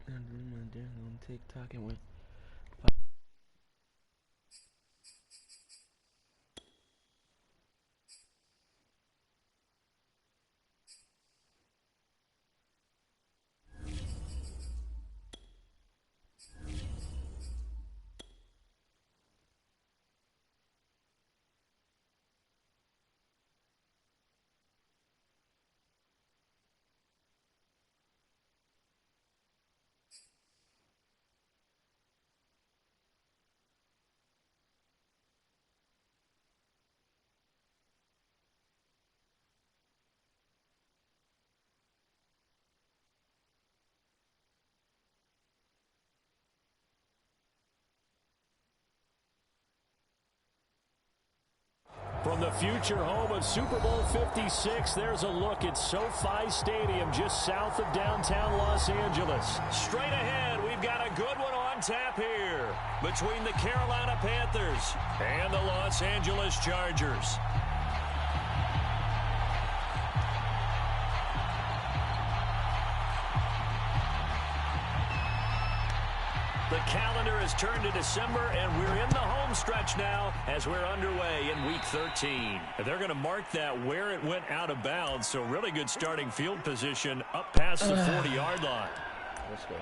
on TikTok and went. From the future home of Super Bowl 56, there's a look at SoFi Stadium just south of downtown Los Angeles. Straight ahead, we've got a good one on tap here between the Carolina Panthers and the Los Angeles Chargers. The calendar has turned to December, and we're in the home stretch now as we're underway in Week 13. They're going to mark that where it went out of bounds, so really good starting field position up past the 40-yard line. Let's go.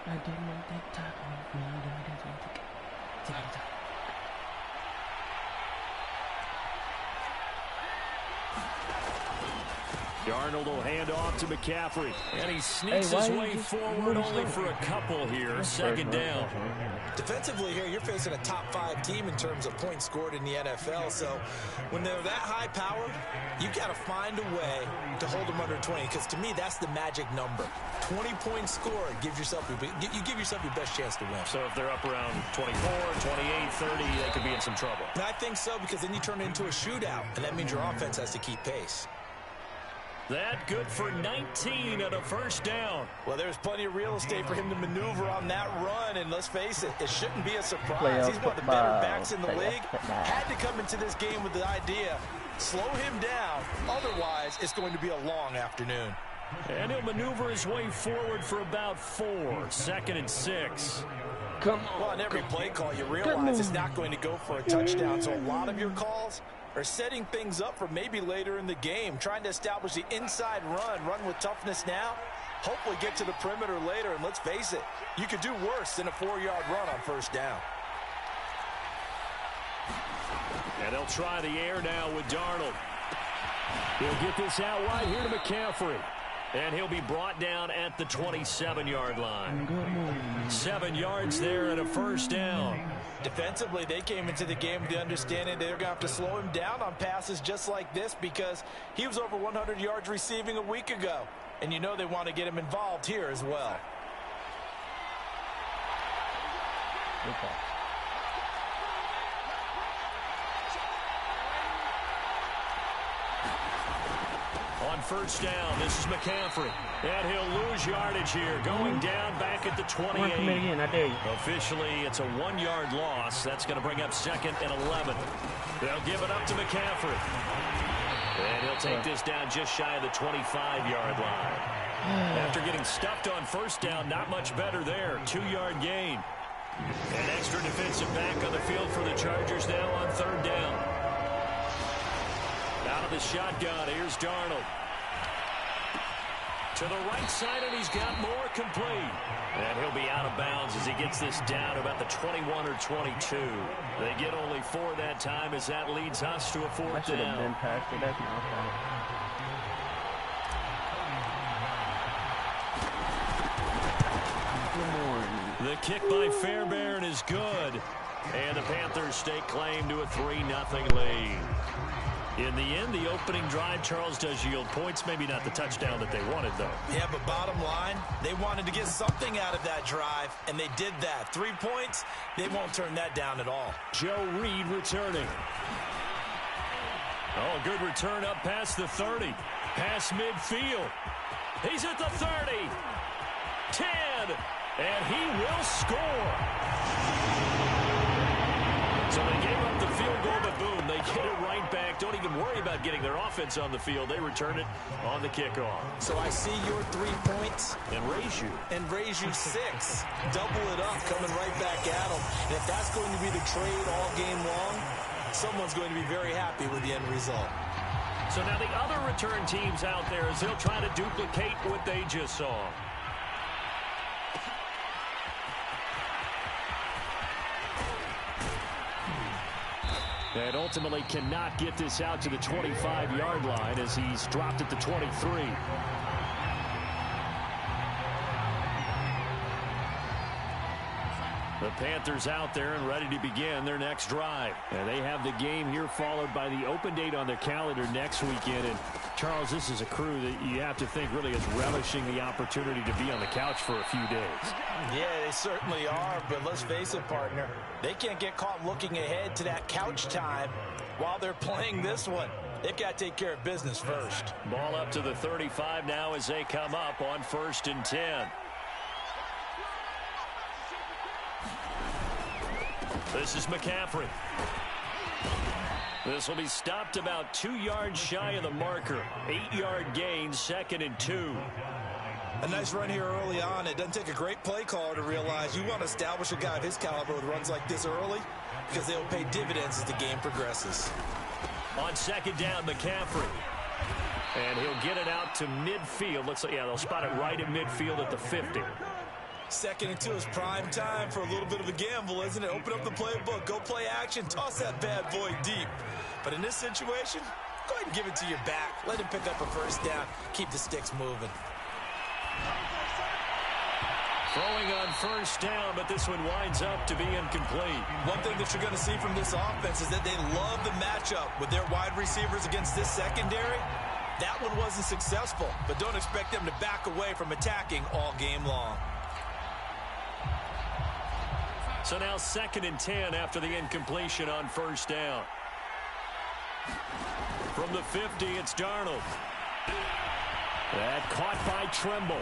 I don't want TikTok off me. TikTok. Darnold will hand off to McCaffrey, and he sneaks his way forward only for a couple here. Second down. Defensively here, you're facing a top 5 team in terms of points scored in the NFL. So when they're that high powered, you got to find a way to hold them under 20. Because to me, that's the magic number. 20 points scored, you give yourself your best chance to win. So if they're up around 24, 28, 30, they could be in some trouble. And I think so, because then you turn it into a shootout, and that means your offense has to keep pace. That good for 19 at a first down. Well, there's plenty of real estate for him to maneuver on that run, and let's face it, it shouldn't be a surprise. He's one of the better backs in the league. Had to come into this game with the idea, slow him down, otherwise it's going to be a long afternoon. And he'll maneuver his way forward for about 4, second and 6. Come on. Well, on every play call, you realize it's not going to go for a touchdown, so a lot of your calls are setting things up for maybe later in the game, trying to establish the inside run with toughness now, hopefully get to the perimeter later, and let's face it, you could do worse than a 4-yard run on first down. And they'll try the air now with Darnold. He'll get this out wide here to McCaffrey. And he'll be brought down at the 27-yard line. 7 yards there and a first down. Defensively, they came into the game with the understanding they're going to have to slow him down on passes just like this because he was over 100 yards receiving a week ago. And you know they want to get him involved here as well. Okay. On first down, this is McCaffrey. And he'll lose yardage here, going down back at the 28. Again, I dare you. Officially, it's a 1-yard loss. That's going to bring up second and 11. They'll give it up to McCaffrey. And he'll take this down just shy of the 25-yard line. After getting stuffed on first down, not much better there. 2-yard gain. An extra defensive back on the field for the Chargers now on third down. Out of the shotgun, here's Darnold. To the right side, and he's got more complete. And he'll be out of bounds as he gets this down to about the 21 or 22. They get only 4 that time as that leads us to a fourth down. Should have been past it. That's my fault. The kick by Fairbairn is good. And the Panthers stake claim to a 3-0 lead. In the end, the opening drive, Charles, does yield points. Maybe not the touchdown that they wanted, though. Yeah, but bottom line, they wanted to get something out of that drive, and they did that. 3 points, they won't turn that down at all. Joe Reed returning. Oh, good return up past the 30. Past midfield. He's at the 30. 10. And he will score. So they gave up the field goal, but boom, they get it right back. Don't even worry about getting their offense on the field. They return it on the kickoff. So I see your 3 points. And raise you 6. Double it up, coming right back at them. And if that's going to be the trade all game long, someone's going to be very happy with the end result. So now the other return teams out there as they'll try to duplicate what they just saw. And ultimately cannot get this out to the 25-yard line as he's dropped at the 23. The Panthers out there and ready to begin their next drive. And they have the game here followed by the open date on their calendar next weekend. And, Charles, this is a crew that you have to think really is relishing the opportunity to be on the couch for a few days. Yeah, they certainly are. But let's face it, partner, they can't get caught looking ahead to that couch time while they're playing this one. They've got to take care of business first. Ball up to the 35 now as they come up on 1st and 10. This is McCaffrey. This will be stopped about 2 yards shy of the marker. 8-yard gain, 2nd and 2. A nice run here early on. It doesn't take a great play caller to realize you want to establish a guy of his caliber with runs like this early because they'll pay dividends as the game progresses. On 2nd down, McCaffrey. And he'll get it out to midfield. Looks like, yeah, they'll spot it right at midfield at the 50. 2nd and 2 is prime time for a little bit of a gamble, isn't it? Open up the playbook, go play action, toss that bad boy deep. But in this situation, go ahead and give it to your back. Let him pick up a 1st down. Keep the sticks moving. Throwing on 1st down, but this one winds up to be incomplete. One thing that you're going to see from this offense is that they love the matchup with their wide receivers against this secondary. That one wasn't successful, but don't expect them to back away from attacking all game long. So now 2nd and 10 after the incompletion on 1st down. From the 50, it's Darnold. That caught by Tremble.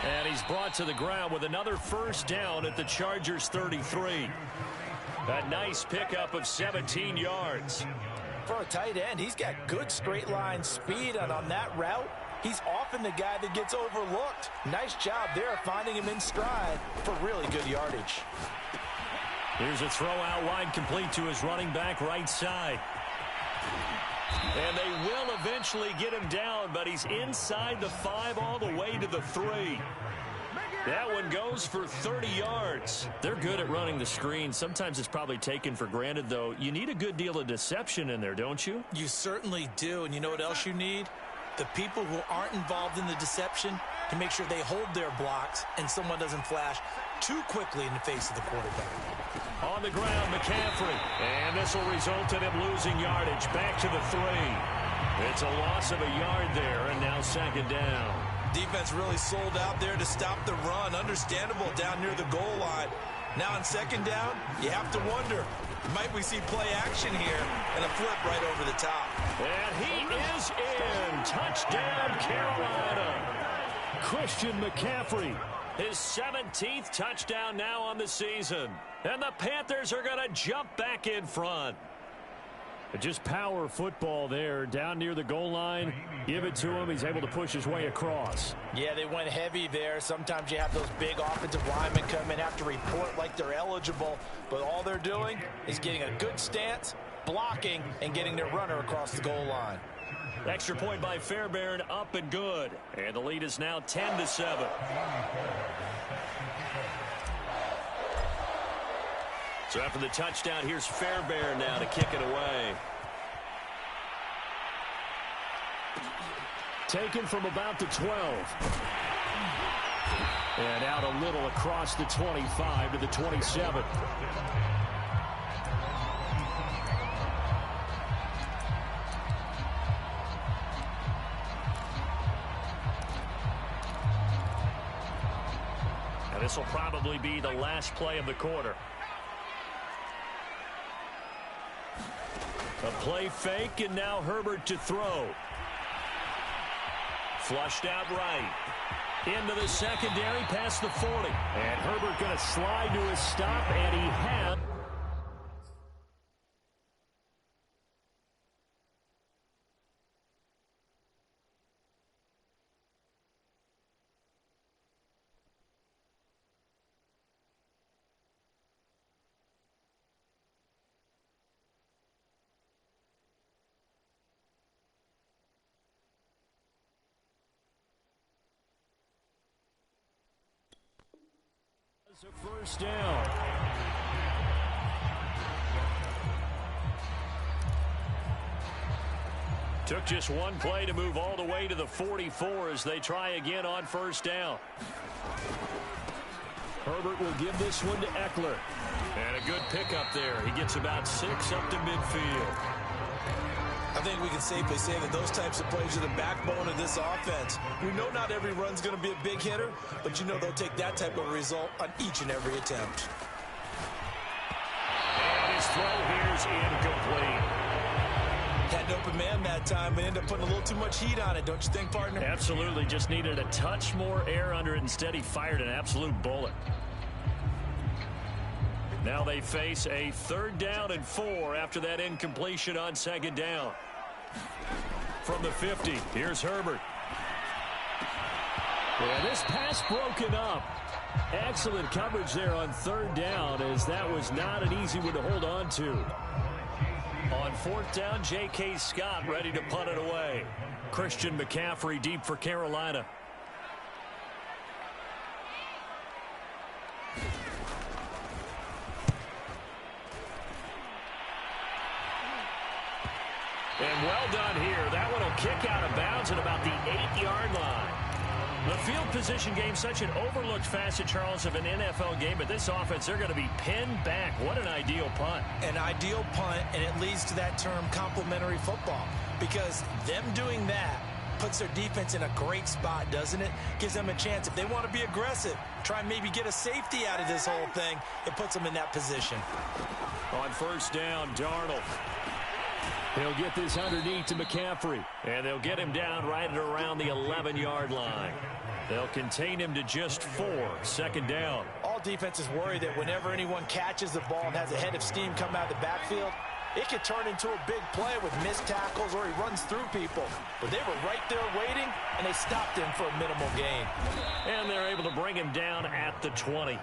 And he's brought to the ground with another 1st down at the Chargers' 33. A nice pickup of 17 yards. For a tight end, he's got good straight line speed, and on that route, he's often the guy that gets overlooked. Nice job there finding him in stride for really good yardage. Here's a throw out wide, complete to his running back right side. And they will eventually get him down, but he's inside the 5 all the way to the 3. That one goes for 30 yards. They're good at running the screen. Sometimes it's probably taken for granted, though. You need a good deal of deception in there, don't you? You certainly do. And you know what else you need? The people who aren't involved in the deception to make sure they hold their blocks and someone doesn't flash too quickly in the face of the quarterback. On the ground, McCaffrey. And this will result in him losing yardage. Back to the 3. It's a loss of a yard there, and now 2nd down. Defense really sold out there to stop the run. Understandable down near the goal line. Now on 2nd down, you have to wonder, might we see play action here and a flip right over the top? And he is in. Touchdown, Carolina. Christian McCaffrey. His 17th touchdown now on the season. And the Panthers are going to jump back in front. Just power football there down near the goal line. Give it to him. He's able to push his way across. Yeah, they went heavy there. Sometimes you have those big offensive linemen come in, have to report like they're eligible. But all they're doing is getting a good stance, blocking, and getting their runner across the goal line. Extra point by Fairbairn, up and good. And the lead is now 10-7. So after the touchdown, here's Fairbairn now to kick it away. Taken from about the 12. And out a little across the 25 to the 27. And this will probably be the last play of the quarter. A play fake, and now Herbert to throw. Flushed out right. Into the secondary, past the 40. And Herbert going to slide to his stop, and he had. It's a first down. Took just one play to move all the way to the 44 as they try again on first down. Herbert will give this one to Eckler. And a good pickup there. He gets about 6 up to midfield. I think we can safely say that those types of plays are the backbone of this offense. We know not every run's going to be a big hitter, but you know they'll take that type of result on each and every attempt. And his throw here's incomplete. Had an open man that time, but ended up putting a little too much heat on it, don't you think, partner? Absolutely. Just needed a touch more air under it. Instead, he fired an absolute bullet. Now they face a 3rd down and 4 after that incompletion on 2nd down. From the 50, here's Herbert. And this pass broken up. Excellent coverage there on 3rd down, as that was not an easy one to hold on to. On 4th down, J.K. Scott ready to punt it away. Christian McCaffrey deep for Carolina. And well done here. That one will kick out of bounds at about the 8-yard line. The field position game, such an overlooked facet, Charles, of an NFL game, but this offense, they're going to be pinned back. What an ideal punt. An ideal punt, and it leads to that term complementary football, because them doing that puts their defense in a great spot, doesn't it? Gives them a chance. If they want to be aggressive, try and maybe get a safety out of this whole thing, it puts them in that position. On 1st down, Darnold. He'll get this underneath to McCaffrey, and they'll get him down right at around the 11-yard line. They'll contain him to just 4, 2nd down. All defenses worry that whenever anyone catches the ball and has a head of steam come out of the backfield, it could turn into a big play with missed tackles or he runs through people. But they were right there waiting, and they stopped him for a minimal gain. And they're able to bring him down at the 20.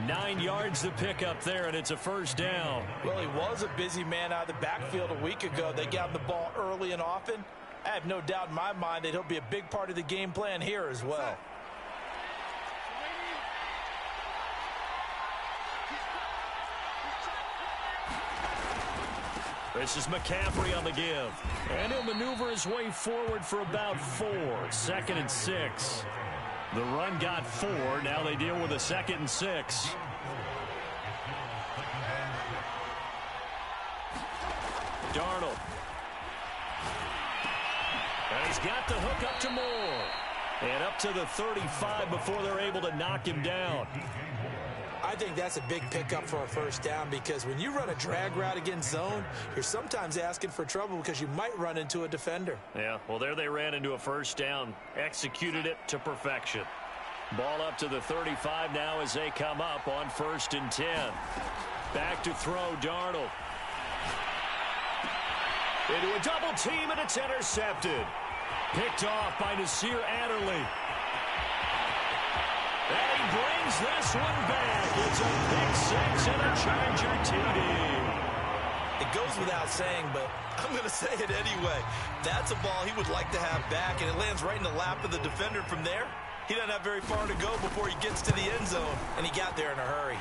9 yards to pick up there, and it's a 1st down. Well, he was a busy man out of the backfield a week ago. They got him the ball early and often. I have no doubt in my mind that he'll be a big part of the game plan here as well. This is McCaffrey on the give. And he'll maneuver his way forward for about 4, 2nd and 6. The run got 4. Now they deal with a 2nd and 6. Darnold. And he's got the hook up to Moore. And up to the 35 before they're able to knock him down. I think that's a big pickup for a 1st down, because when you run a drag route against zone, you're sometimes asking for trouble because you might run into a defender. Yeah, well, there they ran into a 1st down. Executed it to perfection. Ball up to the 35 now as they come up on 1st and 10. Back to throw, Darnold. Into a double team, and it's intercepted. Picked off by Nasir Adderley. And he brings this one back. It's a pick 6 and a Charger TD. It goes without saying, but I'm going to say it anyway. That's a ball he would like to have back, and it lands right in the lap of the defender from there. He doesn't have very far to go before he gets to the end zone, and he got there in a hurry.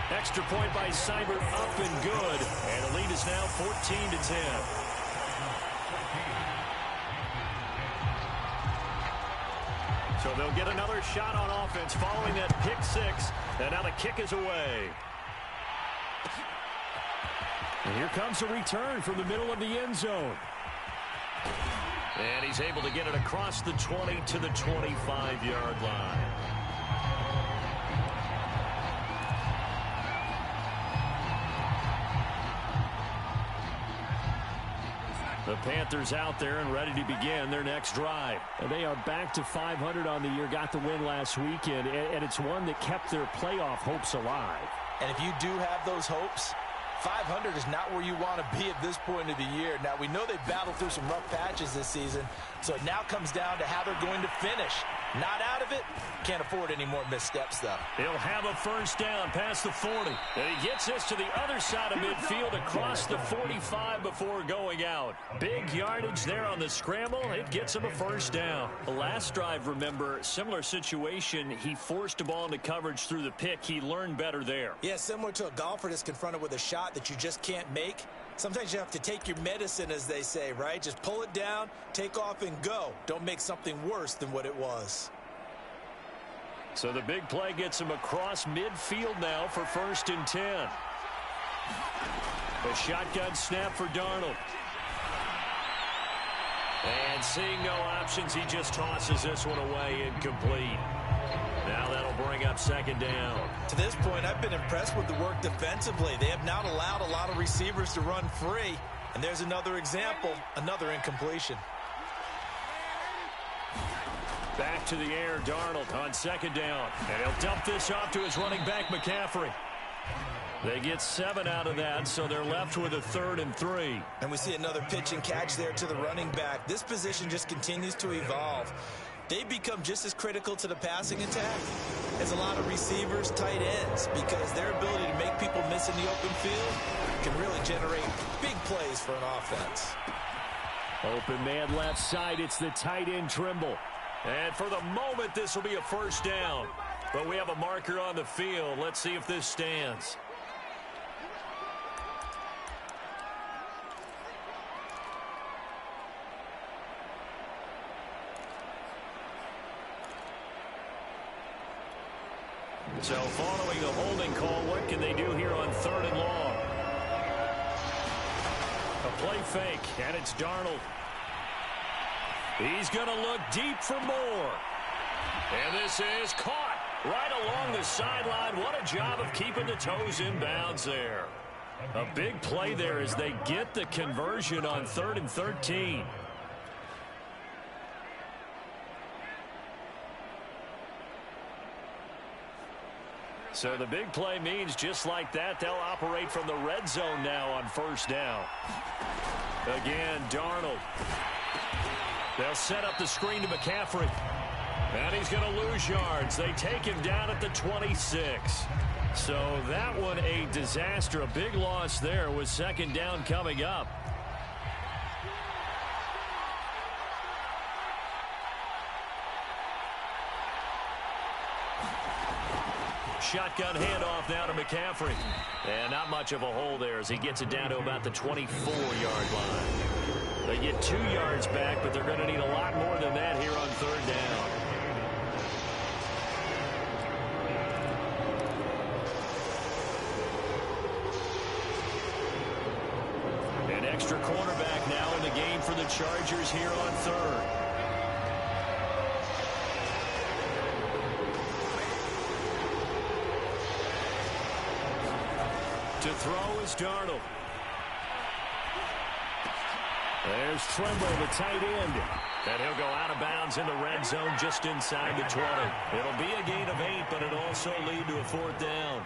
Extra point by Seibert, up and good. And the lead is now 14-10. So they'll get another shot on offense following that pick 6. And now the kick is away. And here comes a return from the middle of the end zone. And he's able to get it across the 20 to the 25-yard line. The Panthers out there and ready to begin their next drive. And they are back to 500 on the year, got the win last weekend, and it's one that kept their playoff hopes alive. And if you do have those hopes, 500 is not where you want to be at this point of the year. Now, we know they've battled through some rough patches this season, so it now comes down to how they're going to finish. Not out of it. Can't afford any more missteps, though. He'll have a first down past the 40. And he gets this to the other side of midfield across the 45 before going out. Big yardage there on the scramble. It gets him a first down. The last drive, remember, similar situation. He forced the ball into coverage through the pick. He learned better there. Yeah, similar to a golfer that's confronted with a shot that you just can't make. Sometimes you have to take your medicine, as they say, right? Just pull it down, take off, and go. Don't make something worse than what it was. So the big play gets him across midfield now for 1st and 10. A shotgun snap for Darnold. And seeing no options, he just tosses this one away incomplete. Now that'll bring up 2nd down. To this point, I've been impressed with the work defensively. They have not allowed a lot of receivers to run free. And there's another example, another incompletion. Back to the air, Darnold on 2nd down. And he'll dump this off to his running back, McCaffrey. They get 7 out of that, so they're left with a 3rd and 3. And we see another pitch and catch there to the running back. This position just continues to evolve. They become just as critical to the passing attack as a lot of receivers, tight ends, because their ability to make people miss in the open field can really generate big plays for an offense. Open man left side. It's the tight end Trimble. And for the moment, this will be a first down. But we have a marker on the field. Let's see if this stands. So following the holding call, what can they do here on 3rd and long? A play fake, and it's Darnold. He's going to look deep for more. And this is caught right along the sideline. What a job of keeping the toes in bounds there. A big play there as they get the conversion on 3rd and 13. So the big play means just like that, they'll operate from the red zone now on 1st down. Again, Darnold. They'll set up the screen to McCaffrey. And he's going to lose yards. They take him down at the 26. So that one a disaster. A big loss there with 2nd down coming up. Shotgun handoff now to McCaffrey. And not much of a hole there as he gets it down to about the 24-yard line. They get 2 yards back, but they're going to need a lot more than that here on 3rd down. An extra cornerback now in the game for the Chargers here on 3rd. To throw is Darnold. There's Trimble, the tight end. And he'll go out of bounds in the red zone just inside the 20. It'll be a gain of 8, but it'll also lead to a 4th down.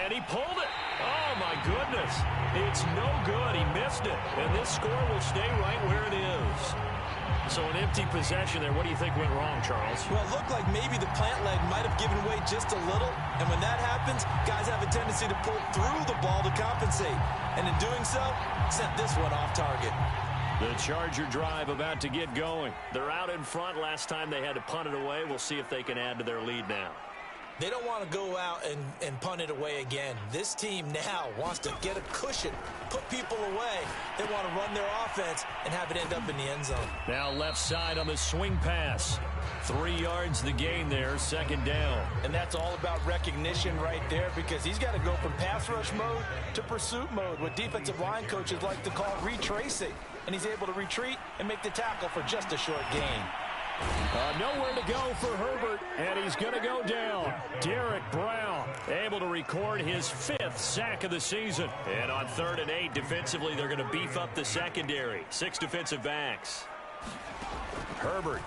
And he pulled it. Oh, my goodness. It's no good. He missed it. And this score will stay right where it is. So an empty possession there. What do you think went wrong, Charles? Well, it looked like maybe the plant leg might have given way just a little. And when that happens, guys have a tendency to pull through the ball to compensate. And in doing so, sent this one off target. The Charger drive about to get going. They're out in front. Last time they had to punt it away. We'll see if they can add to their lead now. They don't want to go out and punt it away again. This team now wants to get a cushion, put people away. They want to run their offense and have it end up in the end zone. Now left side on the swing pass. 3 yards the gain there, 2nd down. And that's all about recognition right there because he's got to go from pass rush mode to pursuit mode, what defensive line coaches like to call retracing. And he's able to retreat and make the tackle for just a short gain. Nowhere to go for Herbert, and he's going to go down. Derek Brown able to record his 5th sack of the season. And on 3rd and 8, defensively, they're going to beef up the secondary. 6 defensive backs. Herbert.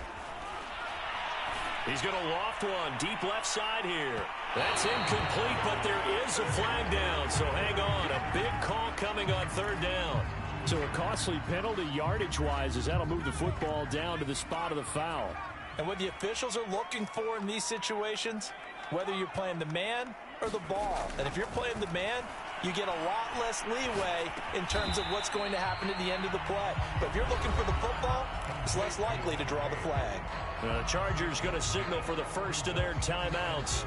He's going to loft one deep left side here. That's incomplete, but there is a flag down, so hang on. A big call coming on 3rd down. So a costly penalty yardage-wise as that'll move the football down to the spot of the foul. And what the officials are looking for in these situations, whether you're playing the man or the ball. And if you're playing the man, you get a lot less leeway in terms of what's going to happen at the end of the play. But if you're looking for the football, it's less likely to draw the flag. The Chargers going to signal for the first of their timeouts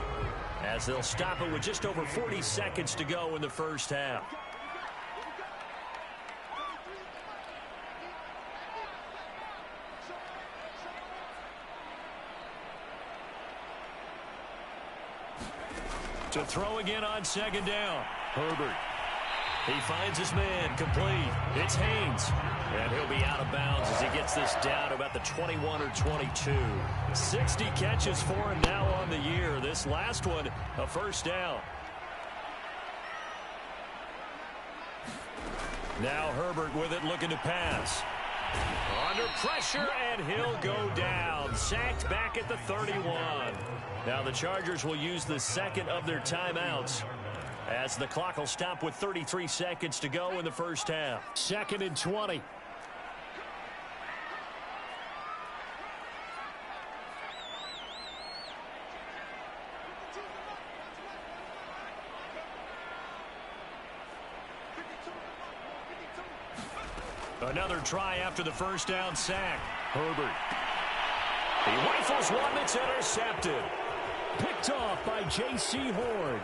as they'll stop it with just over 40 seconds to go in the first half. To throw again on second down. Herbert. He finds his man complete. It's Haynes. And he'll be out of bounds as he gets this down to about the 21 or 22. 60 catches for him now on the year. This last one, a first down. Now Herbert with it, looking to pass. Under pressure, and he'll go down. Sacked back at the 31. Now the Chargers will use the second of their timeouts as the clock will stop with 33 seconds to go in the first half. 2nd and 20. Another try after the first down sack. Herbert. He rifles one that's intercepted. Picked off by J.C. Horn.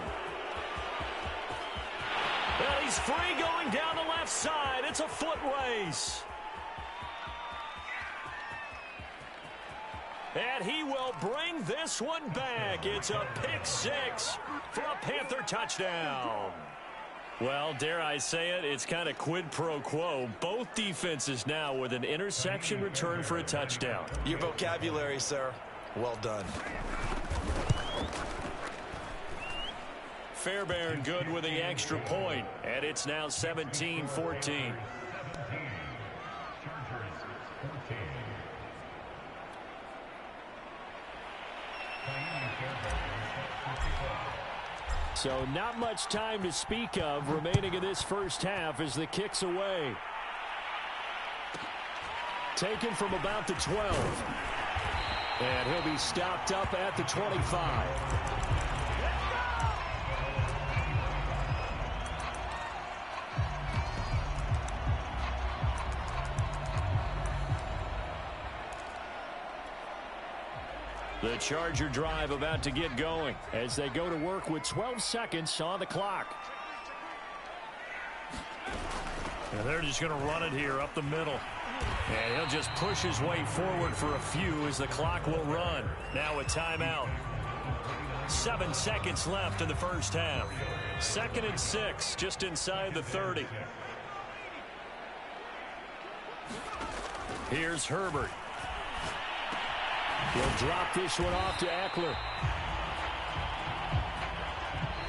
And he's free going down the left side. It's a foot race. And he will bring this one back. It's a pick six for a Panther touchdown. Well, dare I say it, it's kind of quid pro quo. Both defenses now with an interception return for a touchdown. Your vocabulary, sir. Well done. Fairbairn good with the extra point, and it's now 17-14. So not much time to speak of remaining in this first half as the kick's away. Taken from about the 12. And he'll be stopped up at the 25. The Charger drive about to get going as they go to work with 12 seconds on the clock. And they're just going to run it here up the middle. And he'll just push his way forward for a few as the clock will run. Now a timeout. 7 seconds left in the first half. 2nd and 6, just inside the 30. Here's Herbert. He'll drop this one off to Eckler.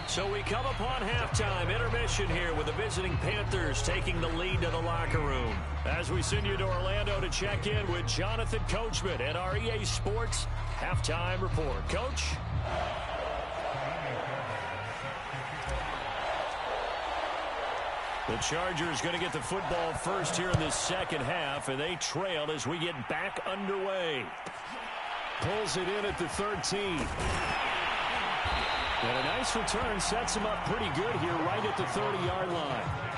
So we come upon halftime intermission here with the visiting Panthers taking the lead to the locker room. As we send you to Orlando to check in with Jonathan Coachman and our EA Sports halftime report. Coach? The Chargers going to get the football first here in this second half, and they trail as we get back underway. Pulls it in at the 13. And a nice return sets him up pretty good here right at the 30-yard line.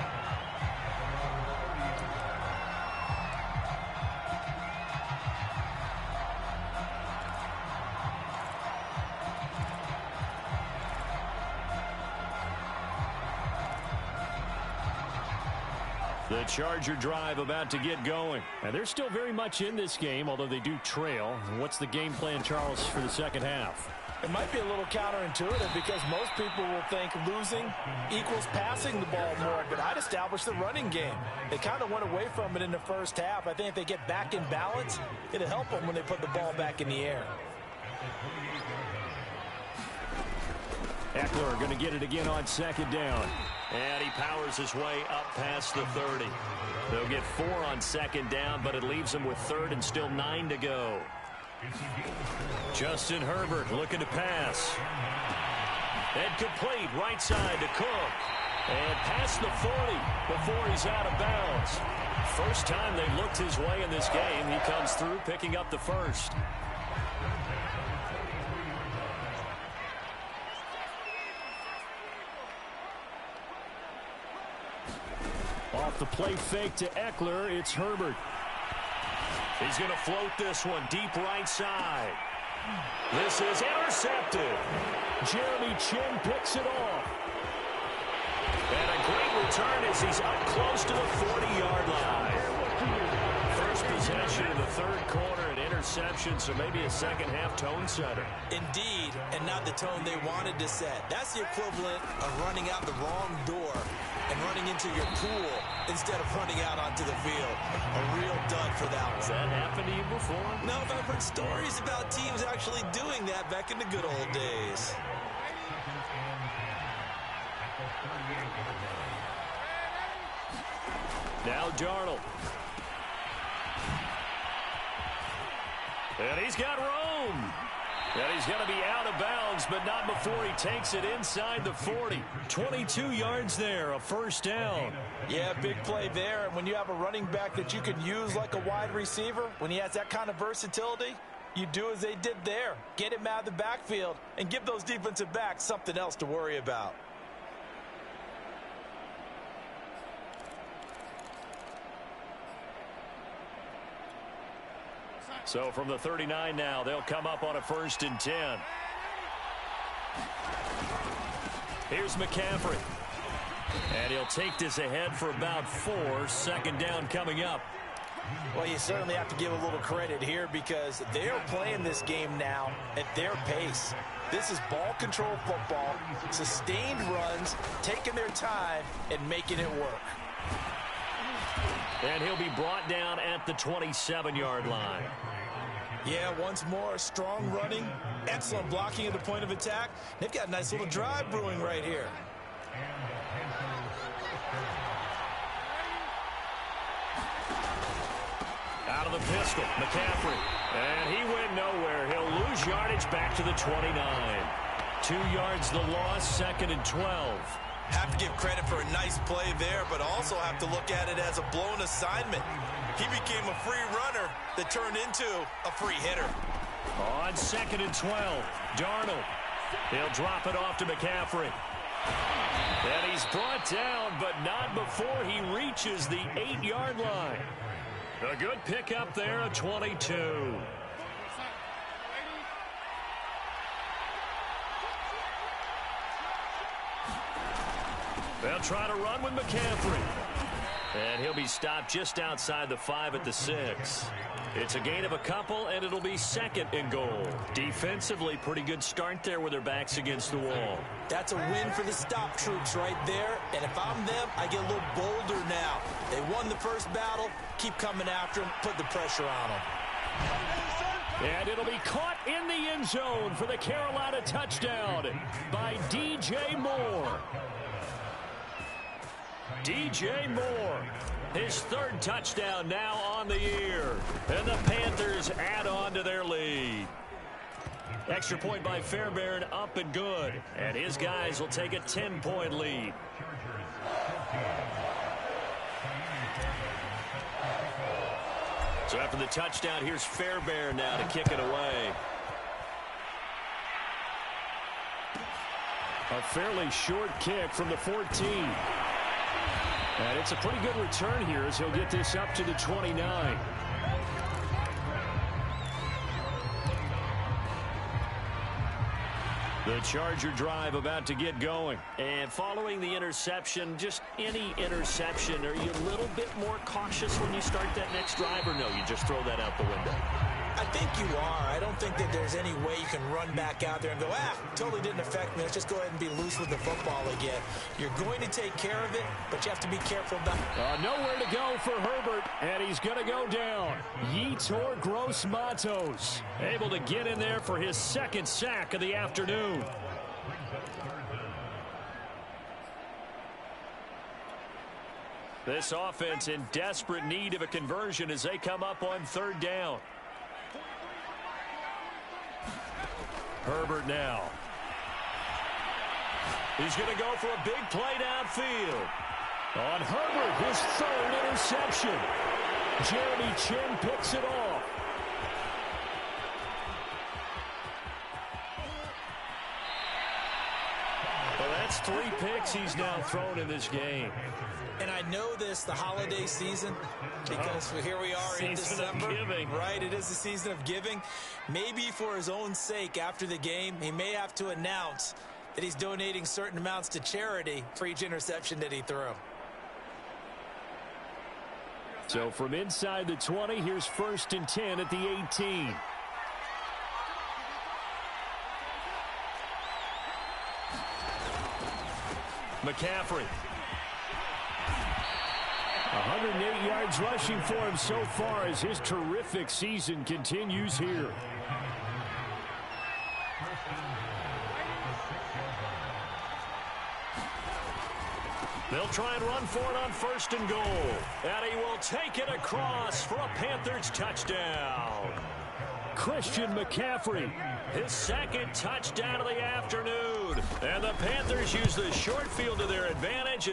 The Charger drive about to get going. And they're still very much in this game, although they do trail. What's the game plan, Charles, for the second half? It might be a little counterintuitive because most people will think losing equals passing the ball more, but I'd establish the running game. They kind of went away from it in the first half. I think if they get back in balance, it'll help them when they put the ball back in the air. Eckler going to get it again on second down. And he powers his way up past the 30. They'll get 4 on second down, but it leaves them with 3rd and still 9 to go. Justin Herbert looking to pass. And complete right side to Cook. And past the 40 before he's out of bounds. First time they looked his way in this game. He comes through picking up the first. Off the play fake to Eckler, it's Herbert. He's going to float this one deep right side. This is intercepted. Jeremy Chin picks it off. And a great return as he's up close to the 40-yard line. First possession in the third quarter, an interception, so maybe a second-half tone setter. Indeed, and not the tone they wanted to set. That's the equivalent of running out the wrong door and running into your pool instead of running out onto the field. A real dud for that one. Has that happened to you before? No, but I've heard stories about teams actually doing that back in the good old days. Now Darnold. And he's got room. And he's going to be out of bounds, but not before he takes it inside the 40. 22 yards there, a first down. Yeah, big play there. And when you have a running back that you can use like a wide receiver, when he has that kind of versatility, you do as they did there. Get him out of the backfield and give those defensive backs something else to worry about. So from the 39 now, they'll come up on a 1st and 10. Here's McCaffrey. And he'll take this ahead for about 4. Second down coming up. Well, you certainly have to give a little credit here because they are playing this game now at their pace. This is ball control football, sustained runs, taking their time and making it work. And he'll be brought down at the 27-yard line. Yeah, once more, strong running, excellent blocking at the point of attack. They've got a nice little drive brewing right here. Out of the pistol, McCaffrey. And he went nowhere. He'll lose yardage back to the 29. 2 yards the loss, 2nd and 12. Have to give credit for a nice play there, but also have to look at it as a blown assignment. He became a free runner that turned into a free hitter. On 2nd and 12, Darnold. He'll drop it off to McCaffrey. And he's brought down, but not before he reaches the 8-yard line. A good pickup there at 22. They'll try to run with McCaffrey. And he'll be stopped just outside the 5 at the 6. It's a gain of a couple, and it'll be 2nd and goal. Defensively, pretty good start there with their backs against the wall. That's a win for the stop troops right there. And if I'm them, I get a little bolder now. They won the first battle. Keep coming after them. Put the pressure on them. And it'll be caught in the end zone for the Carolina touchdown by DJ Moore. DJ Moore, his 3rd touchdown now on the year. And the Panthers add on to their lead. Extra point by Fairbairn, up and good. And his guys will take a 10-point lead. So after the touchdown, here's Fairbairn now to kick it away. A fairly short kick from the 14. And it's a pretty good return here as he'll get this up to the 29. The Charger drive about to get going. And following the interception, just any interception, are you a little bit more cautious when you start that next drive, or no, you just throw that out the window? I think you are. I don't think that there's any way you can run back out there and go, totally didn't affect me. Let's just go ahead and be loose with the football again. You're going to take care of it, but you have to be careful about it. Nowhere to go for Herbert, and he's going to go down. Yetur Gross-Matos able to get in there for his 2nd sack of the afternoon. This offense in desperate need of a conversion as they come up on 3rd down. Herbert now. He's going to go for a big play downfield. On Herbert, his third interception. Jeremy Chin picks it off. Well, that's 3 picks he's now thrown in this game. And I know this, the holiday season, because here we are in December. Right, it is the season of giving. Maybe for his own sake after the game, he may have to announce that he's donating certain amounts to charity for each interception that he threw. So from inside the 20, here's 1st and 10 at the 18. McCaffrey. 108 yards rushing for him so far as his terrific season continues here. They'll try and run for it on 1st and goal. And he will take it across for a Panthers touchdown. Christian McCaffrey, his 2nd touchdown of the afternoon. And the Panthers use the short field to their advantage.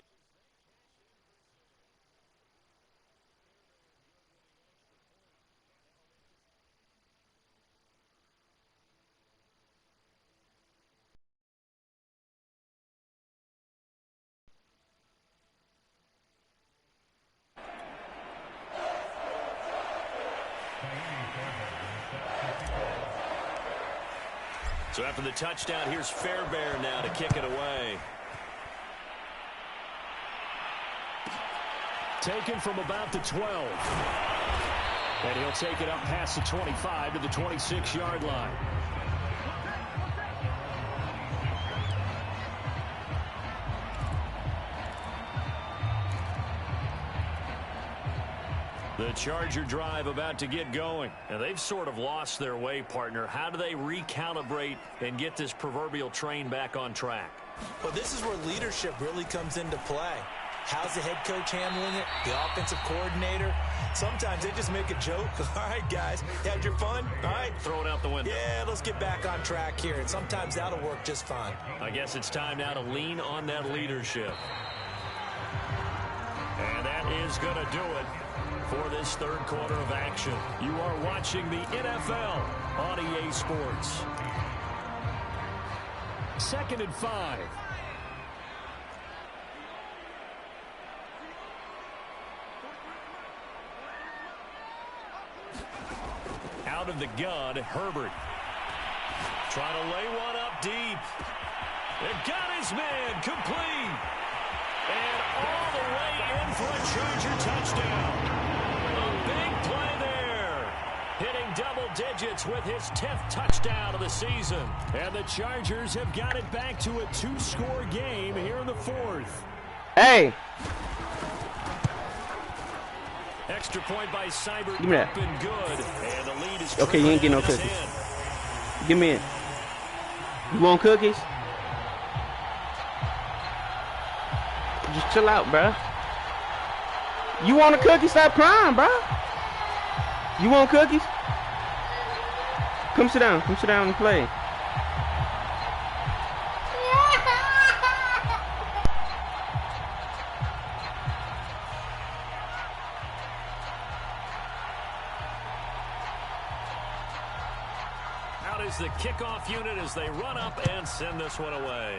So after the touchdown, here's Fairbairn now to kick it away. Taken from about the 12. And he'll take it up past the 25 to the 26-yard line. The Charger drive about to get going. And they've sort of lost their way, partner. How do they recalibrate and get this proverbial train back on track? Well, this is where leadership really comes into play. How's the head coach handling it? The offensive coordinator? Sometimes they just make a joke. All right, guys, had your fun? All right. Throw it out the window. Yeah, let's get back on track here. And sometimes that'll work just fine. I guess it's time now to lean on that leadership. And that is going to do it for this 3rd quarter of action. You are watching the NFL on EA Sports. 2nd and 5. Out of the gun, Herbert. Trying to lay one up deep. It got his man complete. And all the way in for a Charger touchdown. A big play there. Hitting double digits with his 10th touchdown of the season. And the Chargers have got it back to a 2-score game here in the 4th. Hey. Extra point by Seibert. Give me that. Up and good. And the lead is okay, you ain't getting no cookies. Give me it. You want cookies? Just chill out, bro. You want a cookie? Stop crying, bro. You want cookies? Come sit down. Come sit down and play. Out is the kickoff unit as they run up and send this one away.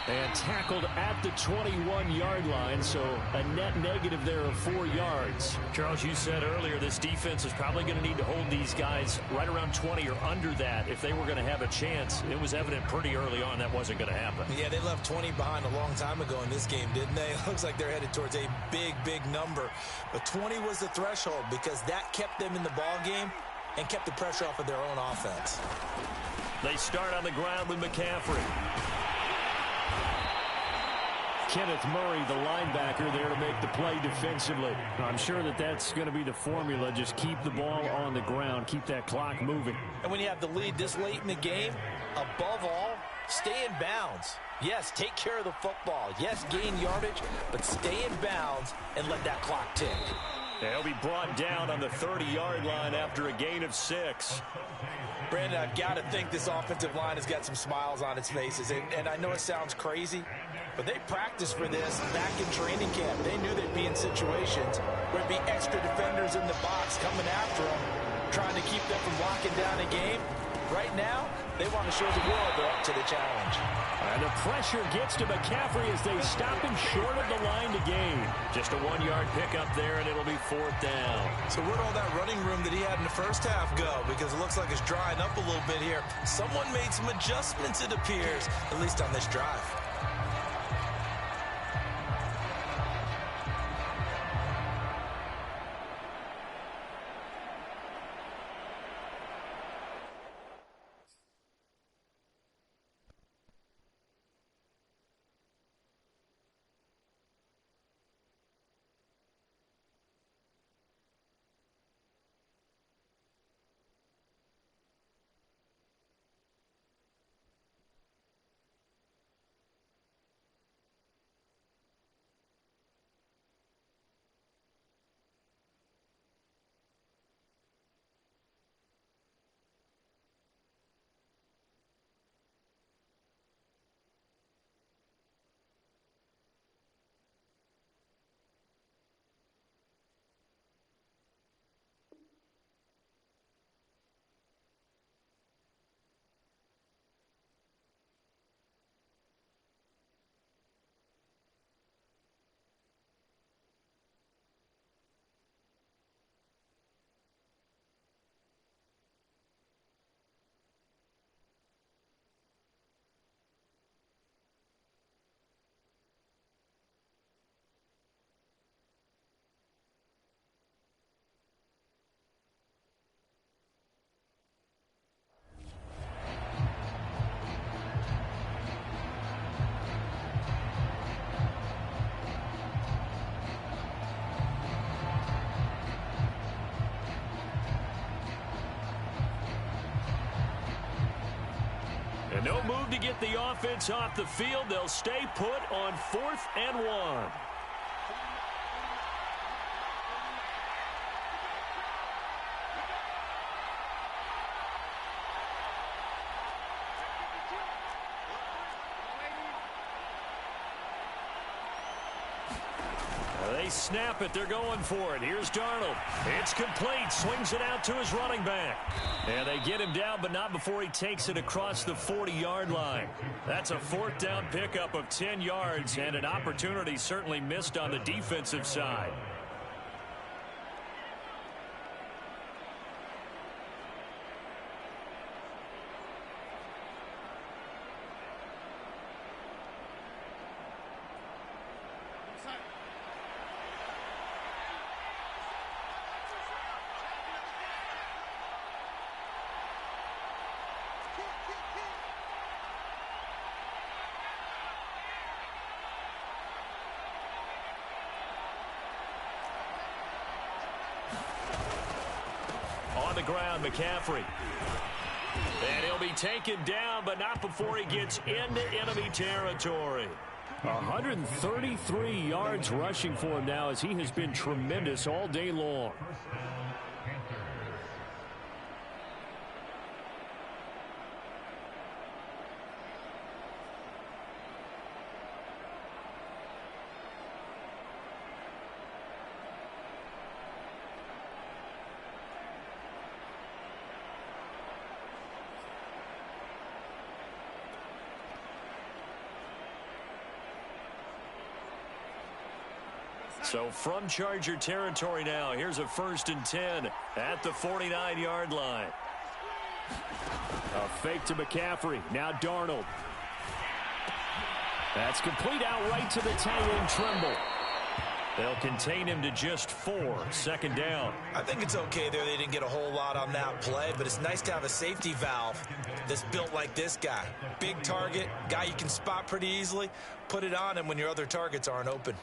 And tackled at the 21-yard line, so a net negative there of 4 yards. Charles, you said earlier this defense is probably going to need to hold these guys right around 20 or under that if they were going to have a chance. It was evident pretty early on that wasn't going to happen. Yeah, they left 20 behind a long time ago in this game, didn't they? It looks like they're headed towards a big, big number. But 20 was the threshold because that kept them in the ball game and kept the pressure off of their own offense. They start on the ground with McCaffrey. Kenneth Murray, the linebacker, there to make the play defensively. I'm sure that that's going to be the formula. Just keep the ball on the ground. Keep that clock moving. And when you have the lead this late in the game, above all, stay in bounds. Yes, take care of the football. Yes, gain yardage, but stay in bounds and let that clock tick. They'll be brought down on the 30-yard line after a gain of 6. Brandon, I've got to think this offensive line has got some smiles on its faces. And I know it sounds crazy, but they practiced for this back in training camp. They knew they'd be in situations where there'd be extra defenders in the box coming after them, trying to keep them from locking down a game. Right now, they want to show the world they're up to the challenge. And the pressure gets to McCaffrey as they stop him short of the line to gain. Just a 1-yard pickup there, and it'll be 4th down. So where'd all that running room that he had in the first half go? Because it looks like it's drying up a little bit here. Someone made some adjustments, it appears, at least on this drive. No move to get the offense off the field. They'll stay put on 4th and 1. They snap it. They're going for it. Here's Darnold. It's complete. Swings it out to his running back. And they get him down, but not before he takes it across the 40-yard line. That's a 4th down pickup of 10 yards and an opportunity certainly missed on the defensive side. On the ground, McCaffrey. And he'll be taken down, but not before he gets into enemy territory. 133 yards rushing for him now as he has been tremendous all day long. So from Charger territory now, here's a 1st and 10 at the 49-yard line. A fake to McCaffrey. Now Darnold. That's complete outright to the tight Trimble. They'll contain him to just 4. 2nd down. I think it's okay there. They didn't get a whole lot on that play, but it's nice to have a safety valve that's built like this guy. Big target, guy you can spot pretty easily. Put it on him when your other targets aren't open.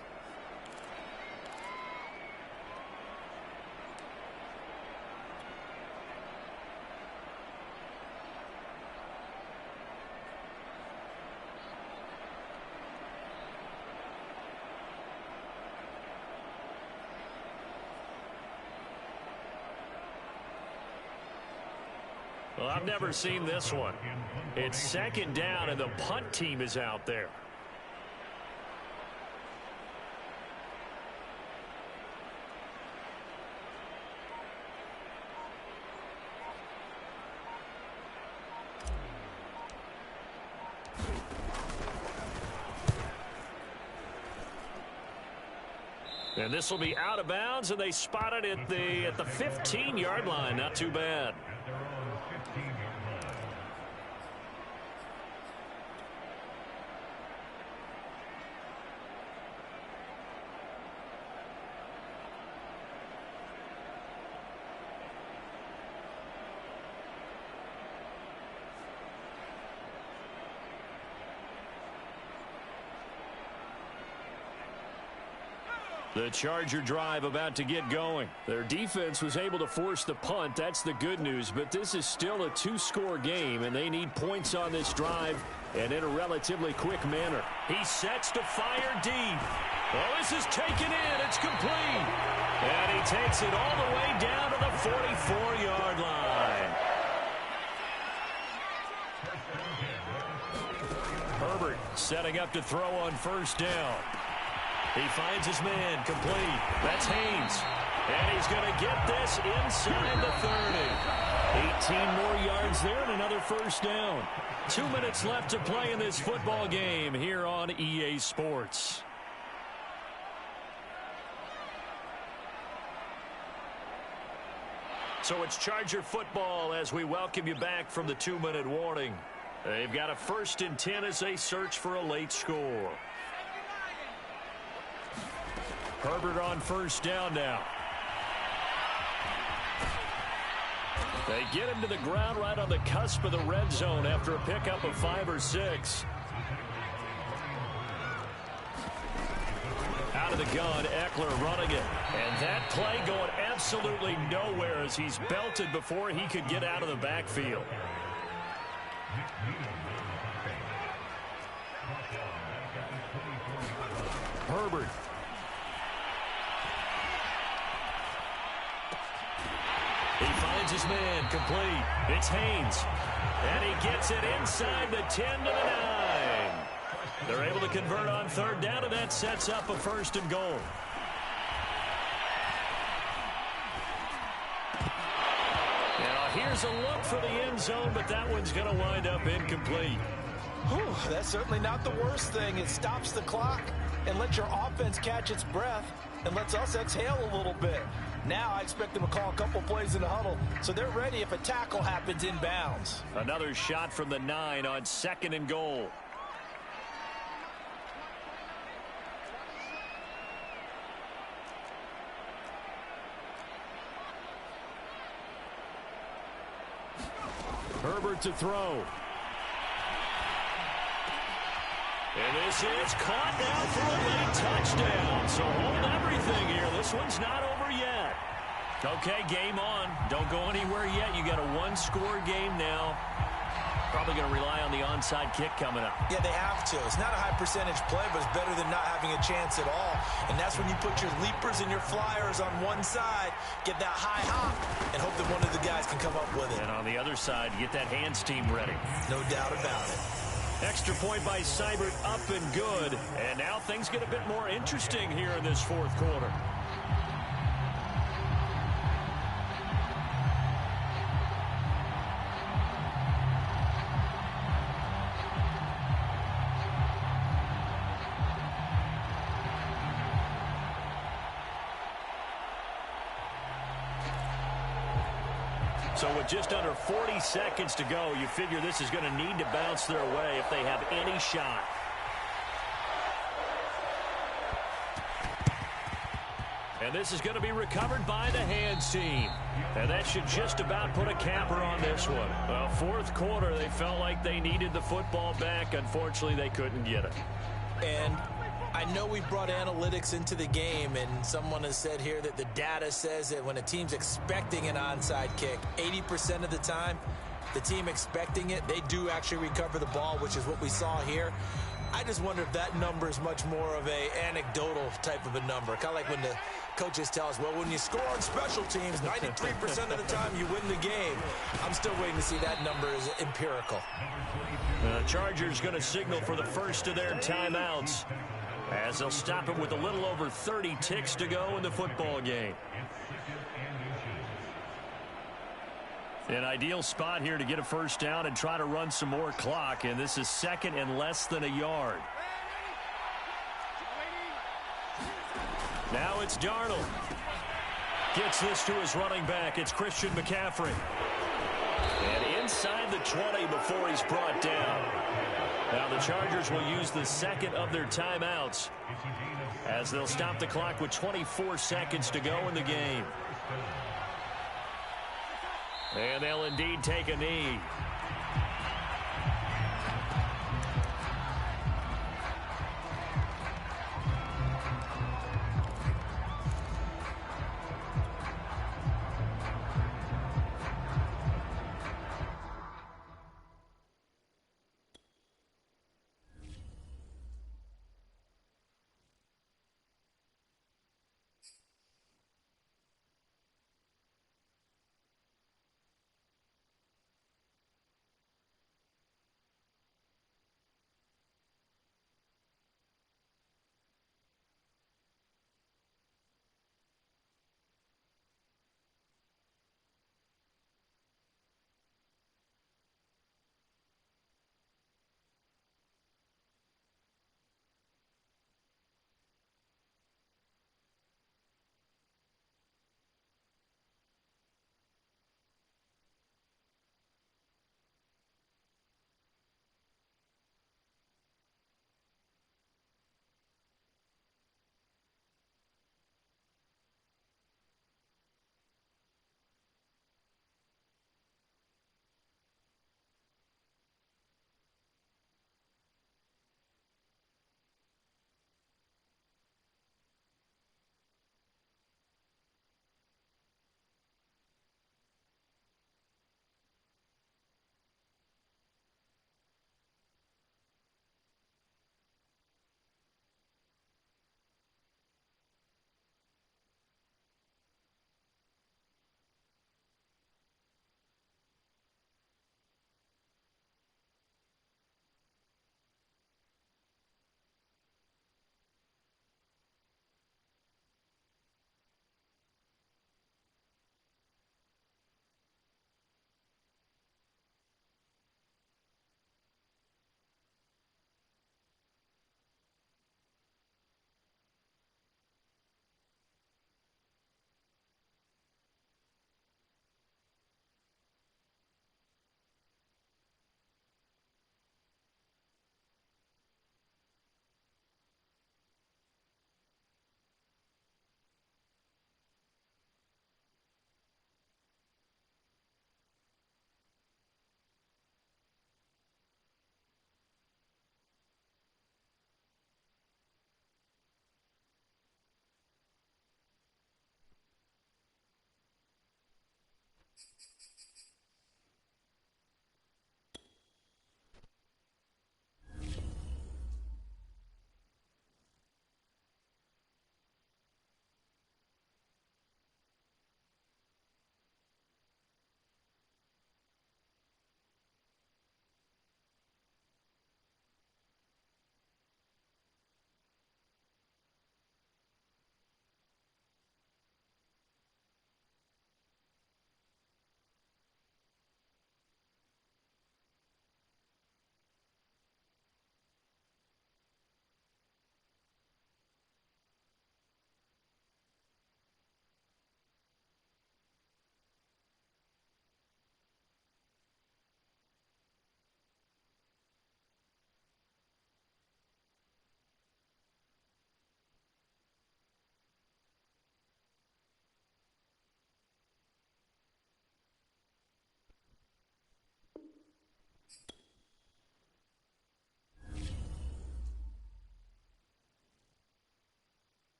Well, I've never seen this one. It's second down, and the punt team is out there. And this will be out of bounds, and they spot it at the 15-yard line. Not too bad. The Charger drive about to get going. Their defense was able to force the punt. That's the good news. But this is still a two-score game, and they need points on this drive and in a relatively quick manner. He sets to fire deep. Oh, this is taken in. It's complete. And he takes it all the way down to the 44-yard line. Herbert setting up to throw on first down. He finds his man, complete. That's Haynes. And he's going to get this inside the 30. 18 more yards there and another first down. 2 minutes left to play in this football game here on EA Sports. So it's Charger football as we welcome you back from the 2-minute warning. They've got a 1st and 10 as they search for a late score. Herbert on first down now. They get him to the ground right on the cusp of the red zone after a pickup of 5 or 6. Out of the gun, Eckler running it. And that play going absolutely nowhere as he's belted before he could get out of the backfield. Herbert. He finds his man, complete. It's Haynes. And he gets it inside the 10 to the 9. They're able to convert on third down, and that sets up a 1st and goal. Now here's a look for the end zone, but that one's going to wind up incomplete. Whew, that's certainly not the worst thing. It stops the clock and lets your offense catch its breath and lets us exhale a little bit. Now I expect them to call a couple plays in the huddle, so they're ready if a tackle happens inbounds. Another shot from the 9 on 2nd and goal. Herbert to throw. And this is caught now for a late touchdown. So hold everything here. This one's not over yet. Okay, game on. Don't go anywhere yet. You got a 1-score game now. Probably going to rely on the onside kick coming up. Yeah, they have to. It's not a high percentage play, but it's better than not having a chance at all. And that's when you put your leapers and your flyers on one side, get that high hop, and hope that one of the guys can come up with it. And on the other side, get that hands team ready. No doubt about it. Extra point by Seibert, up and good. And now things get a bit more interesting here in this 4th quarter. So with just under 40 seconds to go, you figure this is going to need to bounce their way if they have any shot. And this is going to be recovered by the hands team. And that should just about put a capper on this one. Well, 4th quarter, they felt like they needed the football back. Unfortunately, they couldn't get it. And I know we brought analytics into the game, and someone has said here that the data says that when a team's expecting an onside kick, 80% of the time, the team expecting it, they do actually recover the ball, which is what we saw here. I just wonder if that number is much more of a anecdotal type of a number. Kind of like when the coaches tell us, well, when you score on special teams, 93% of the time you win the game. I'm still waiting to see that number is empirical. The Chargers going to signal for the first of their timeouts as they'll stop it with a little over 30 ticks to go in the football game. An ideal spot here to get a first down and try to run some more clock, and this is second and less than a yard. Now it's Darnold. Gets this to his running back. It's Christian McCaffrey. And inside the 20 before he's brought down. Now the Chargers will use the second of their timeouts as they'll stop the clock with 24 seconds to go in the game. And they'll indeed take a knee.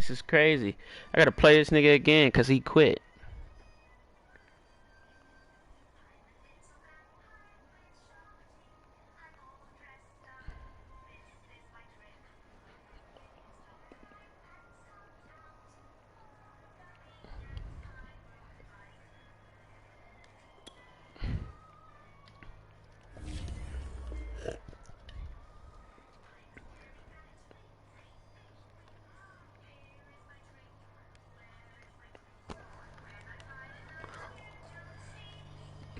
This is crazy. I gotta play this nigga again because he quit.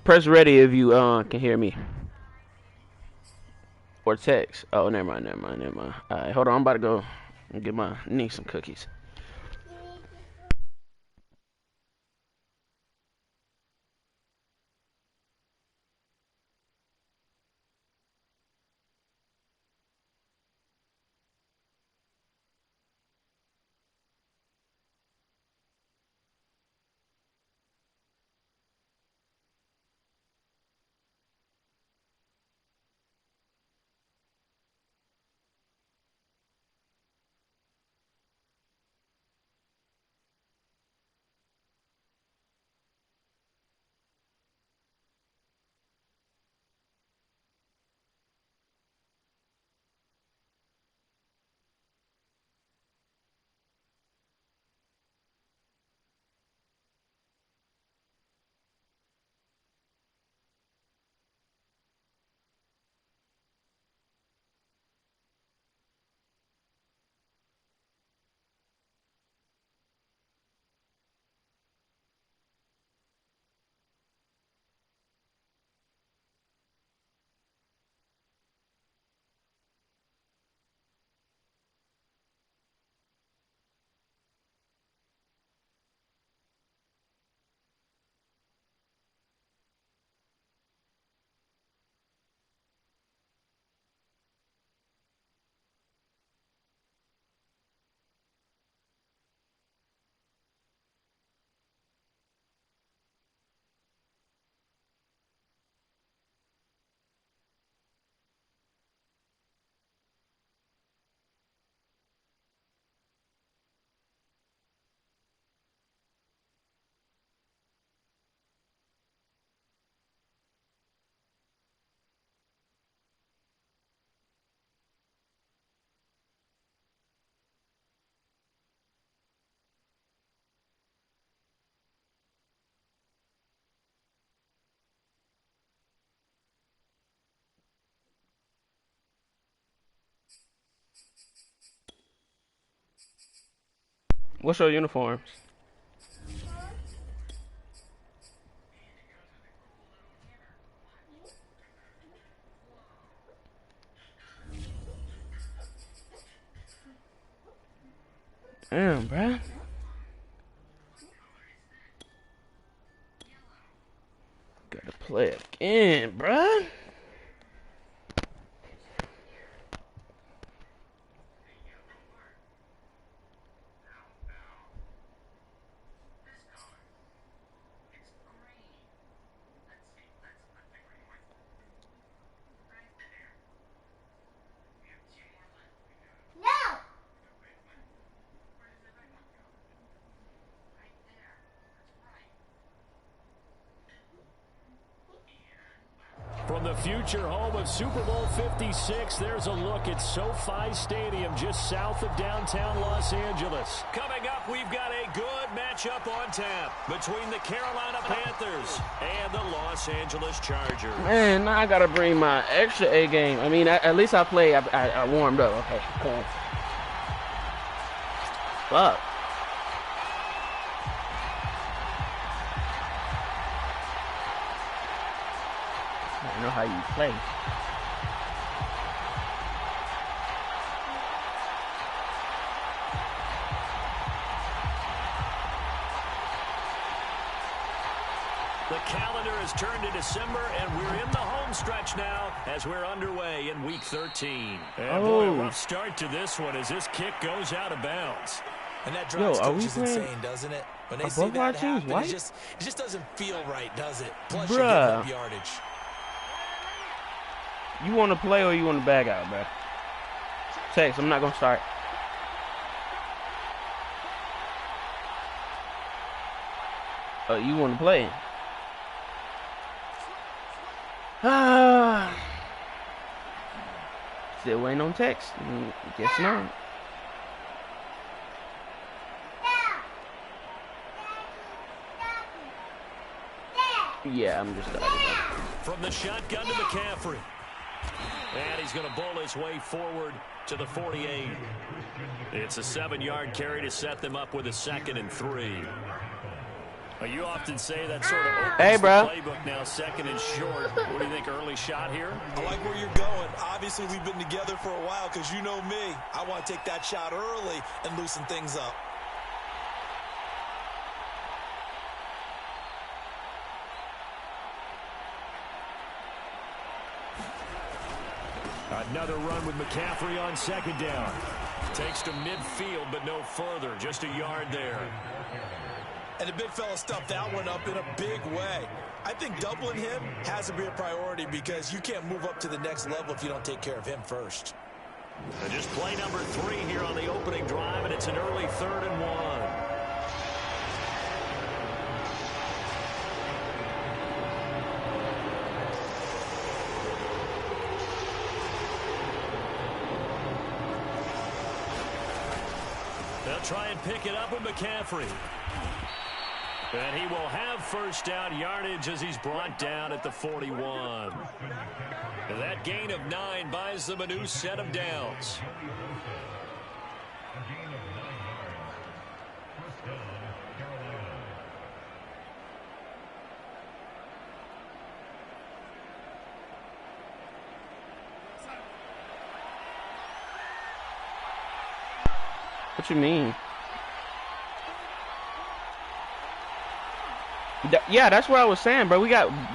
Press ready if you can hear me. Or text. Oh, never mind. Alright, hold on. I'm about to go and get my niece some cookies. What's your uniforms? Damn, bruh. Gotta play again, bruh. From the future home of Super Bowl 56, there's a look at SoFi Stadium just south of downtown Los Angeles. Coming up, we've got a good matchup on tap between the Carolina Panthers and the Los Angeles Chargers. Man, now I gotta bring my extra A game. I mean, at least I played. I warmed up. Okay, cool. Fuck. I know how you play. The calendar has turned to December, and we're in the home stretch now as we're underway in Week 13. And boy, a rough start to this one as this kick goes out of bounds. And that drive coach is insane, doesn't it? When they see that happen, it just doesn't feel right, does it? Plus, you get up yardage. You want to play or you want to bag out, bro? Text, I'm not going to start. Oh, you want to play? Ah. Still waiting on text. Guess not. Yeah, I'm just starting. From the shotgun to McCaffrey. And he's going to bowl his way forward to the 48. It's a 7-yard carry to set them up with a 2nd and 3. You often say that sort of opens the playbook now, 2nd and short. What do you think, early shot here? I like where you're going. Obviously, we've been together for a while because you know me. I want to take that shot early and loosen things up. Another run with McCaffrey on 2nd down. Takes to midfield, but no further. Just a yard there. And the big fella stuffed that one up in a big way. I think doubling him has to be a priority because you can't move up to the next level if you don't take care of him first. And just play number 3 here on the opening drive, and it's an early 3rd and 1. They'll try and pick it up with McCaffrey. And he will have 1st down yardage as he's brought down at the 41. And that gain of 9 buys them a new set of downs. What you mean? Yeah, that's what I was saying, bro.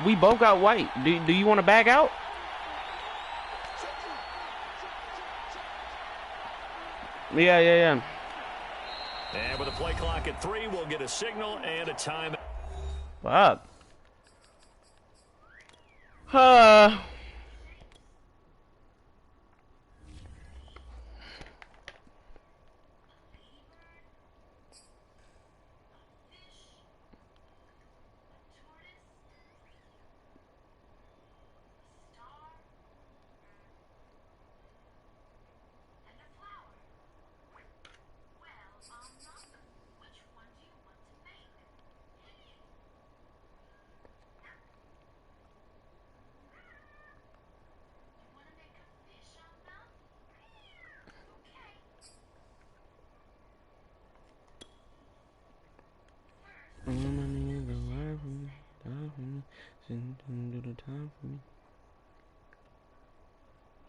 We both got white. Do you want to back out? Yeah. And with a play clock at 3, we'll get a signal and a time. Fuck.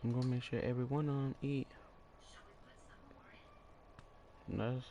I'm gonna make sure everyone on eat. That's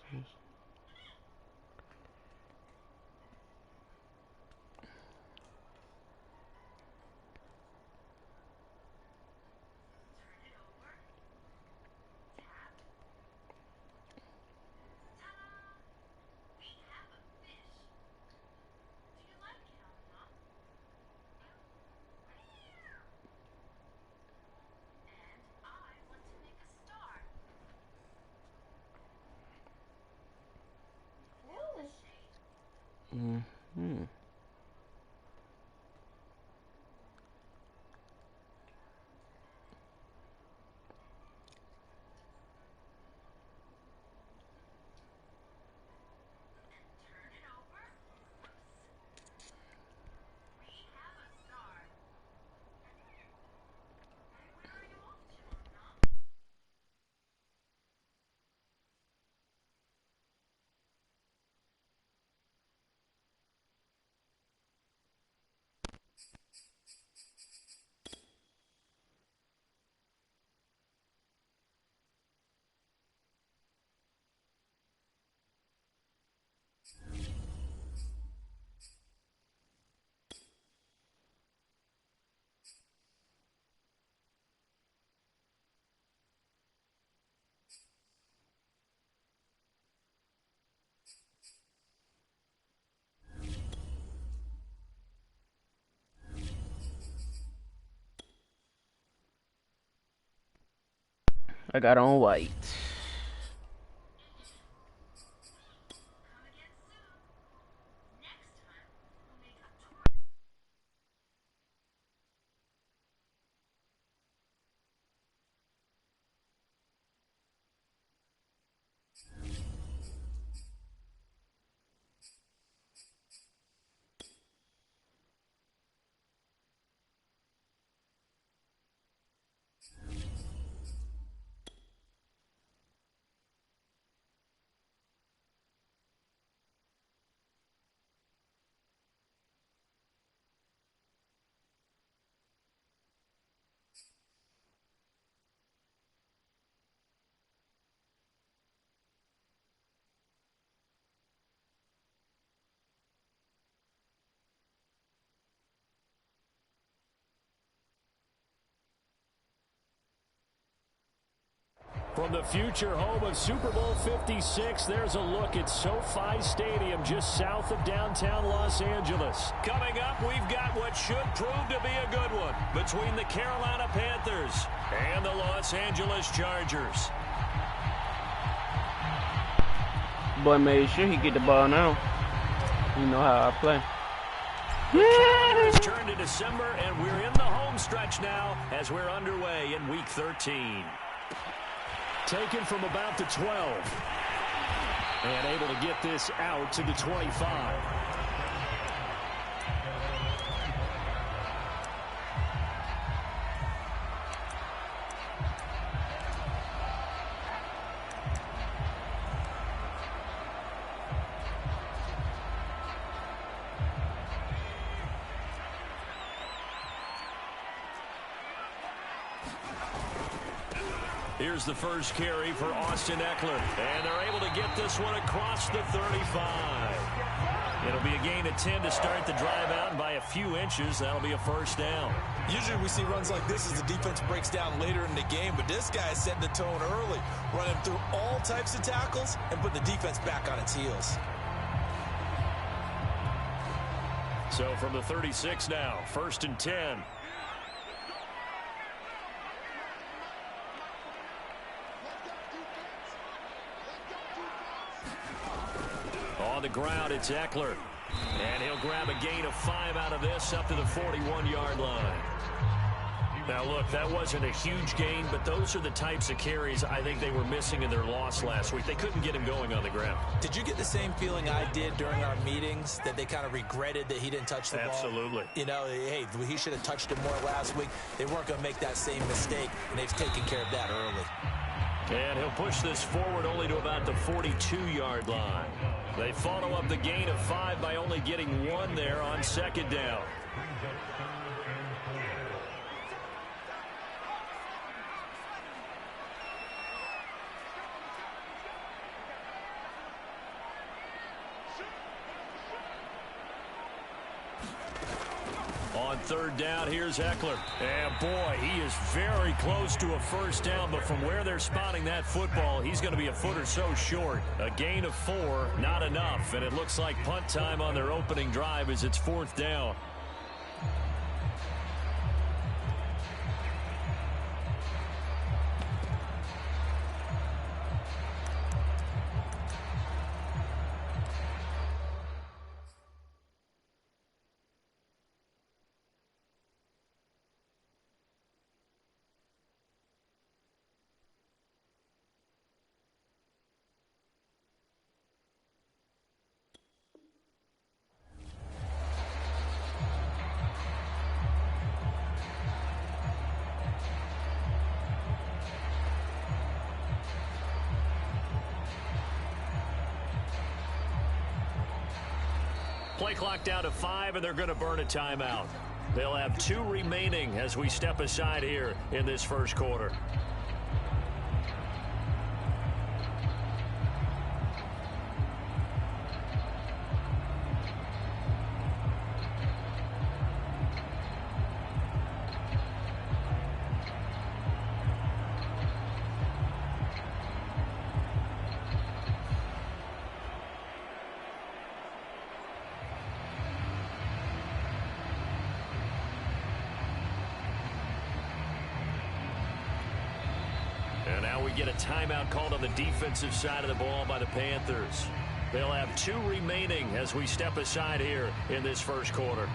I got on white. From the future home of Super Bowl 56, there's a look at SoFi Stadium just south of downtown Los Angeles. Coming up, we've got what should prove to be a good one between the Carolina Panthers and the Los Angeles Chargers. Boy made sure he get the ball now. You know how I play. The calendar has turned to December, and we're in the home stretch now as we're underway in Week 13. Taken from about the 12. And able to get this out to the 25. Here's the first carry for Austin Eckler. And they're able to get this one across the 35. It'll be a gain of 10 to start the drive out, and by a few inches, that'll be a first down. Usually we see runs like this as the defense breaks down later in the game, but this guy is setting the tone early, running through all types of tackles and putting the defense back on its heels. So from the 36 now, 1st and 10. On the ground, it's Eckler. And he'll grab a gain of 5 out of this up to the 41-yard line. Now, look, that wasn't a huge gain, but those are the types of carries I think they were missing in their loss last week. They couldn't get him going on the ground. Did you get the same feeling I did during our meetings, that they kind of regretted that he didn't touch the ball? Absolutely. You know, hey, he should have touched it more last week. They weren't going to make that same mistake, and they've taken care of that early. And he'll push this forward only to about the 42-yard line. They follow up the gain of 5 by only getting 1 there on 2nd down. On 3rd down, here's Eckler. And boy, he is very close to a first down, but from where they're spotting that football, he's going to be a foot or so short. A gain of 4, not enough, and it looks like punt time on their opening drive as it's 4th down. Play clock down to 5, and they're going to burn a timeout. They'll have 2 remaining as we step aside here in this first quarter. And now we get a timeout called on the defensive side of the ball by the Panthers. They'll have 2 remaining as we step aside here in this first quarter.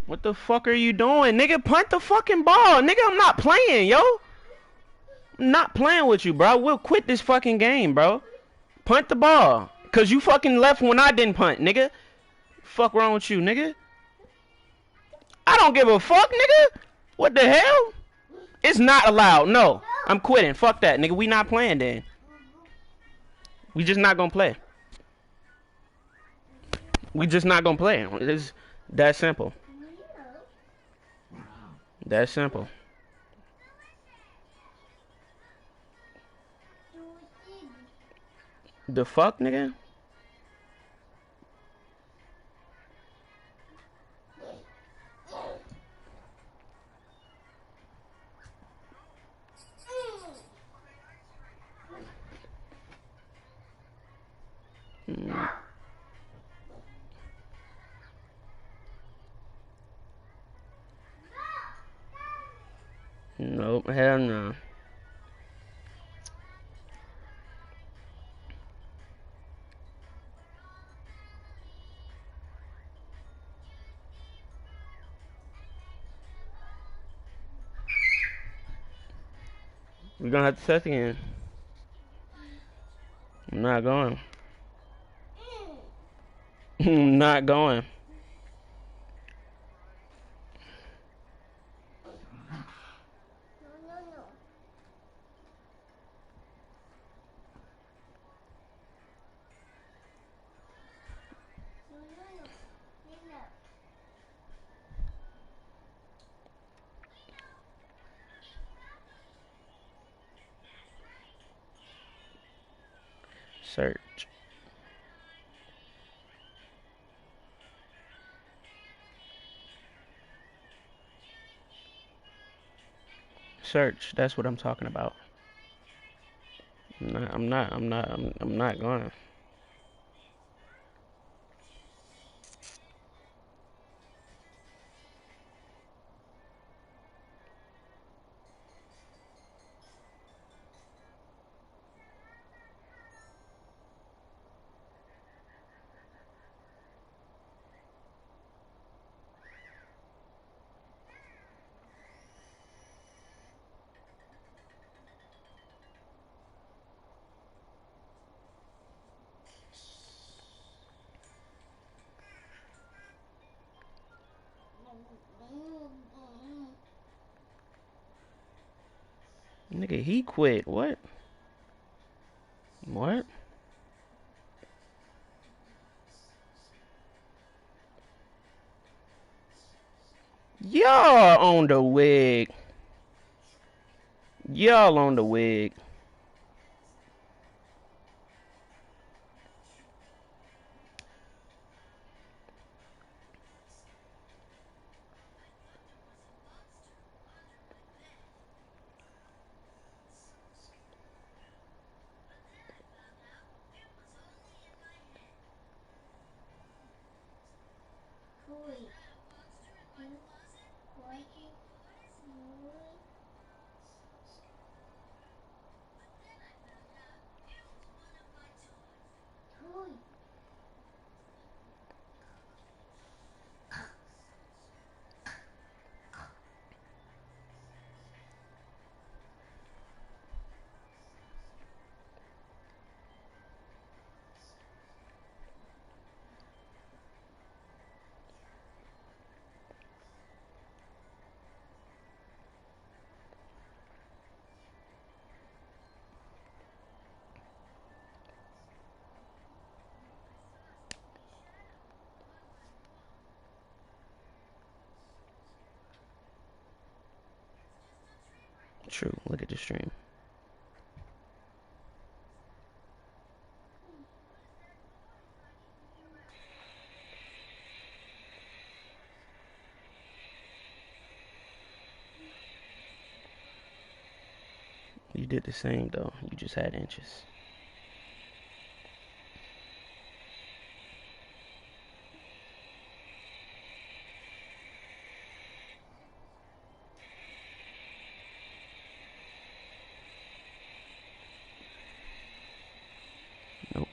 What the fuck are you doing, nigga? Punt the fucking ball, nigga. I'm not playing, yo. I'm not playing with you, bro. We'll quit this fucking game, bro. Punt the ball, cause you fucking left when I didn't punt, nigga. Fuck wrong with you, nigga? I don't give a fuck, nigga. What the hell? It's not allowed. No, I'm quitting. Fuck that, nigga. We not playing then. We just not gonna play. We just not gonna play. It's that simple. That simple. The fuck, nigga? Nope, hell no. We're gonna have to test again. I'm not going. I'm not going. Search. Search. That's what I'm talking about. I'm not going. Nigga, he quit. What? What? Y'all on the wig. Y'all on the wig. True. Look at the stream. You did the same though. You just had inches. Nope.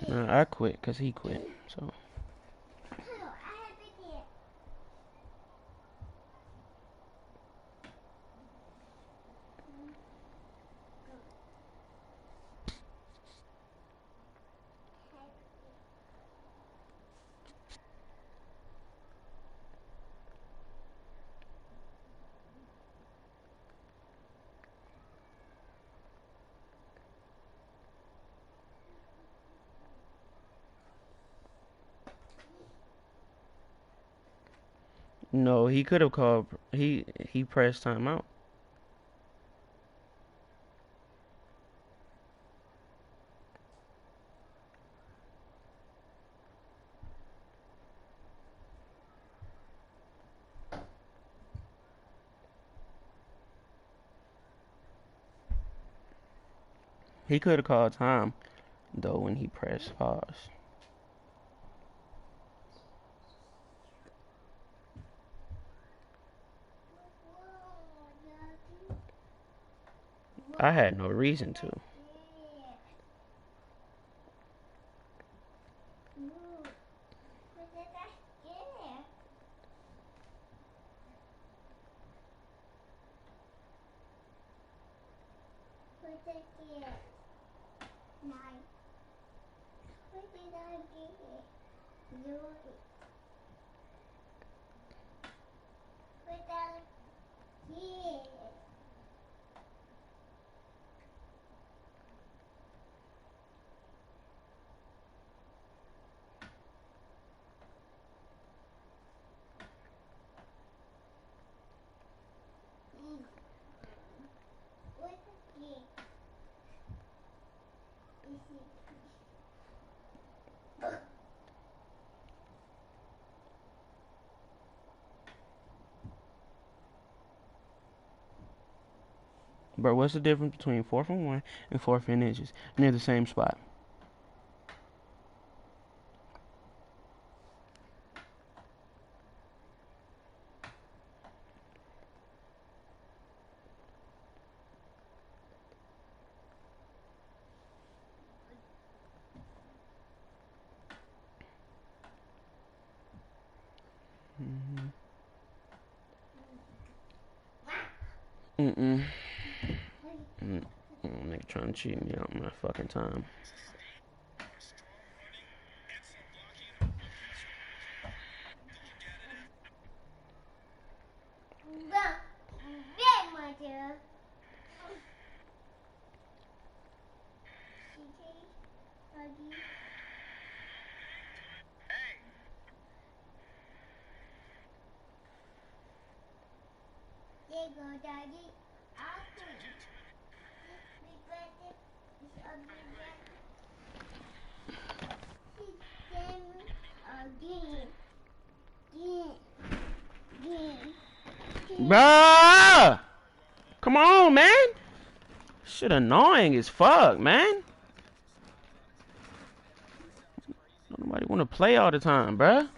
I quit because he quit. So. No, he could have called. He pressed timeout. He could have called time though when he pressed pause. I had no reason to. Bro, what's the difference between 4th and 1 and 4th and inches? Near the same spot. Mm-mm. Nigga trying to cheat me out my fucking time. Bruh! Come on, man! Shit annoying as fuck, man. Nobody want to play all the time, bruh.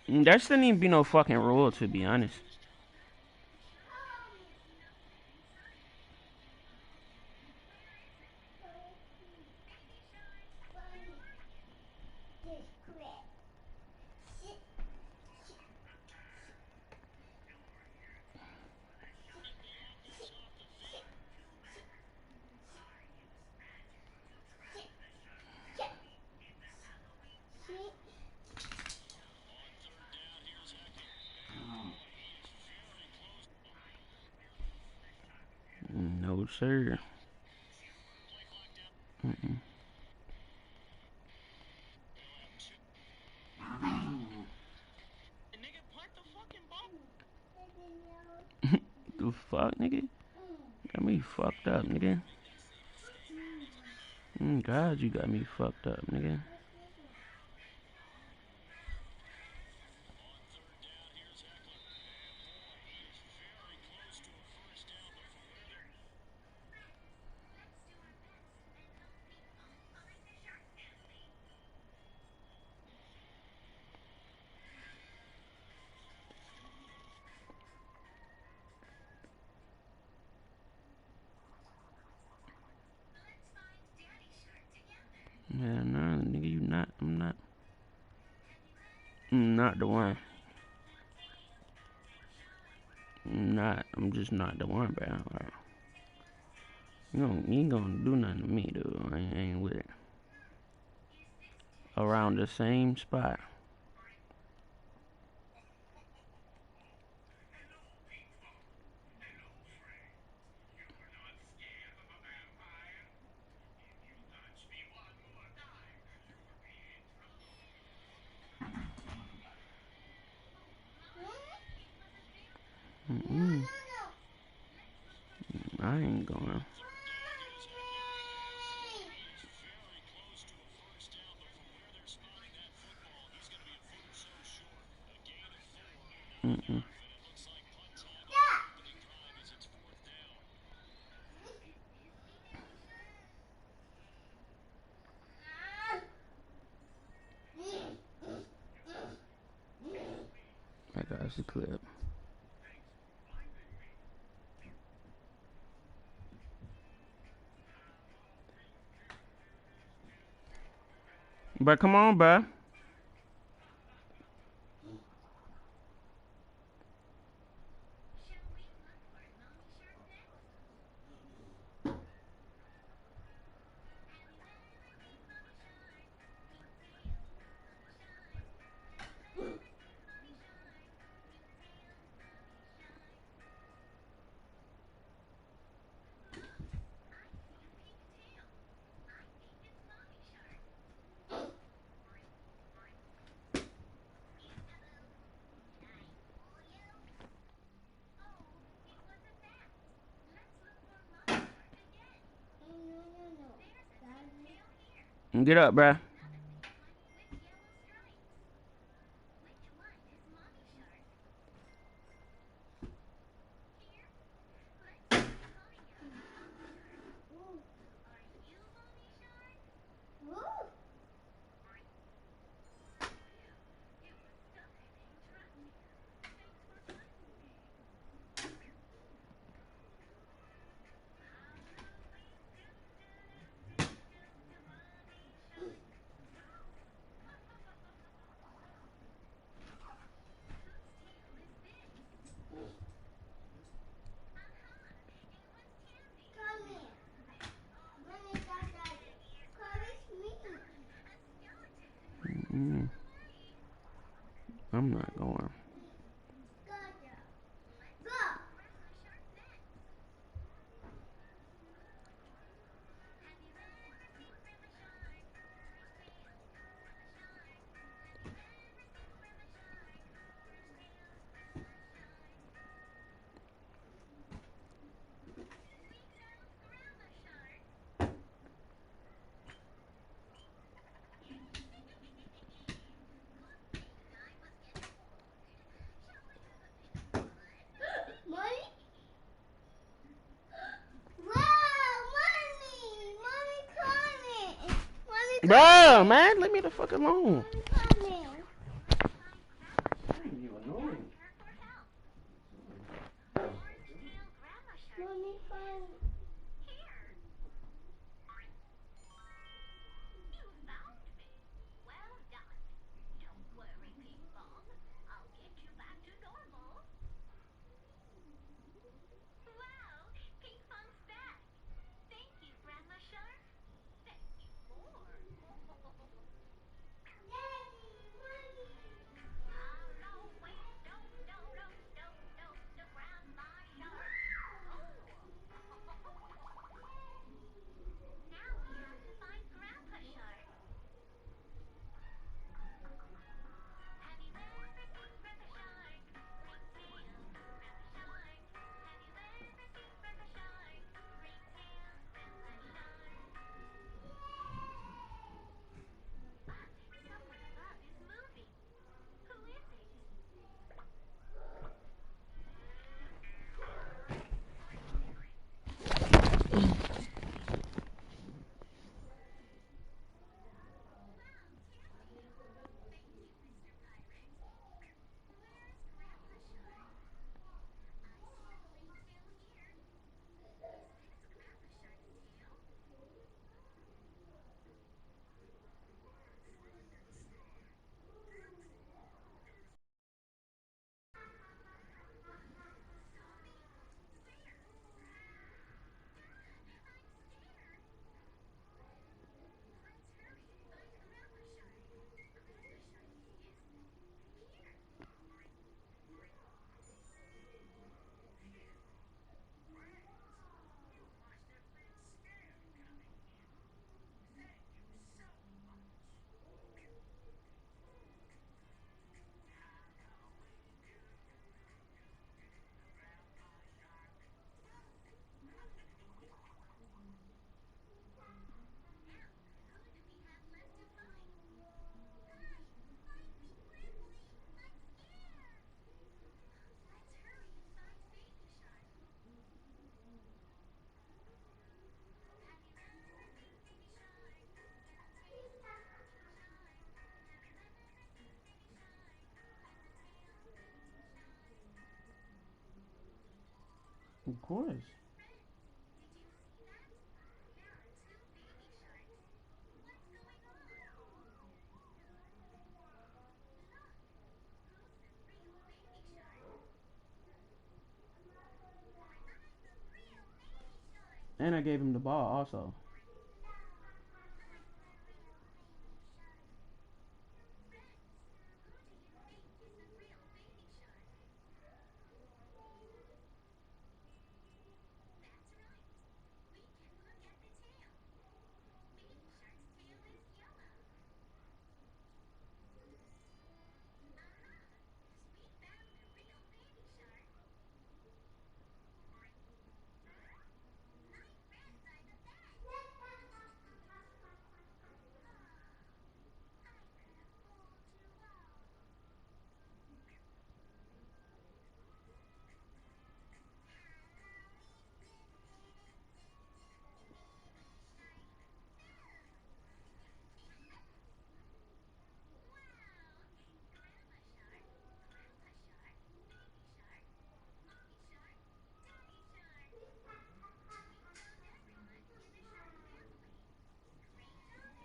There shouldn't even be no fucking rule, to be honest. No, sir. Mm-mm. The fuck, nigga? Got me fucked up, nigga. God, you got me fucked up, nigga. Yeah, no. not the one. I'm just not the one, bro. Like, you ain't gonna do nothing to me, dude. I ain't with it. Around the same spot. I ain't going. I got the clip. But come on, bro. Get up, bruh. I'm not going. Bro, man, leave me the fuck alone. Of course. And I gave him the ball also.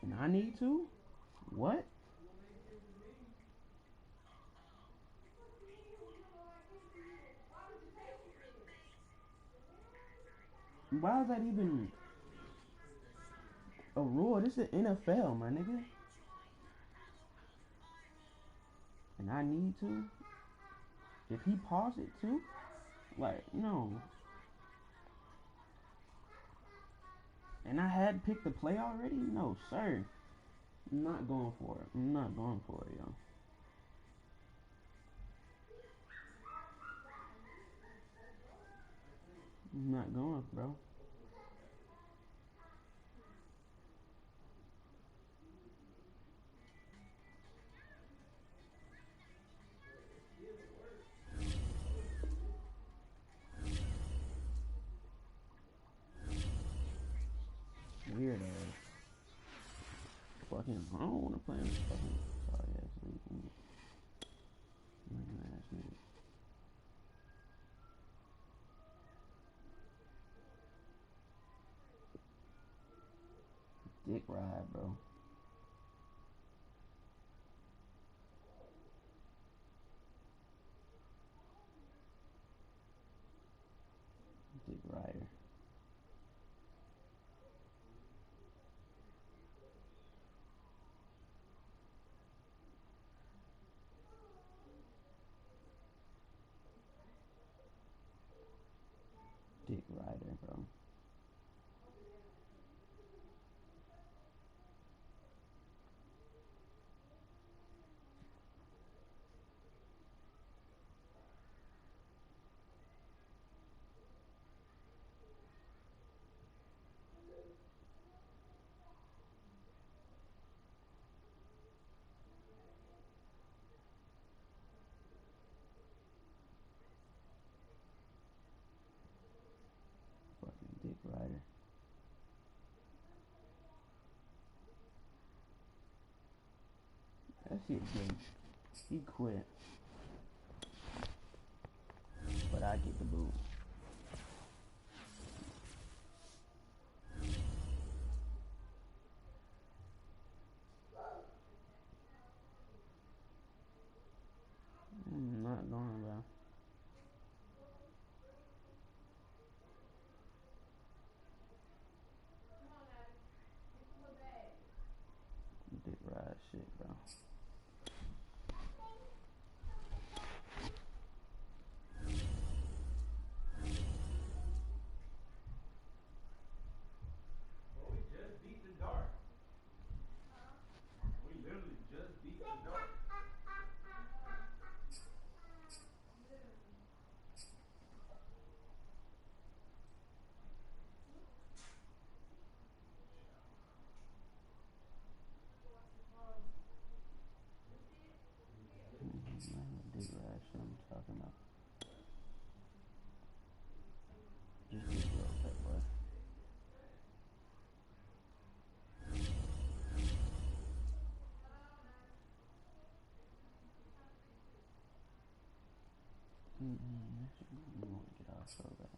And I need to? What? Why is that even a rule? This is the NFL, my nigga. And I need to? If he paused it too? Like, no. And I had picked the play already? No, sir. I'm not going for it. I'm not going for it, yo. I'm not going, bro. Weird ass. Fucking, I don't want to play in this fucking sorry ass league. Lame ass nigga. Dick ride, bro. Dick rider. Dick rider, bro. Fucking dick rider. That shit good. He quit. But I get the boot. I'm not going, bro. Dick ride shit, bro. Dick ride shit I'm talking about. Just dick real quick, boy. You want to get off so bad.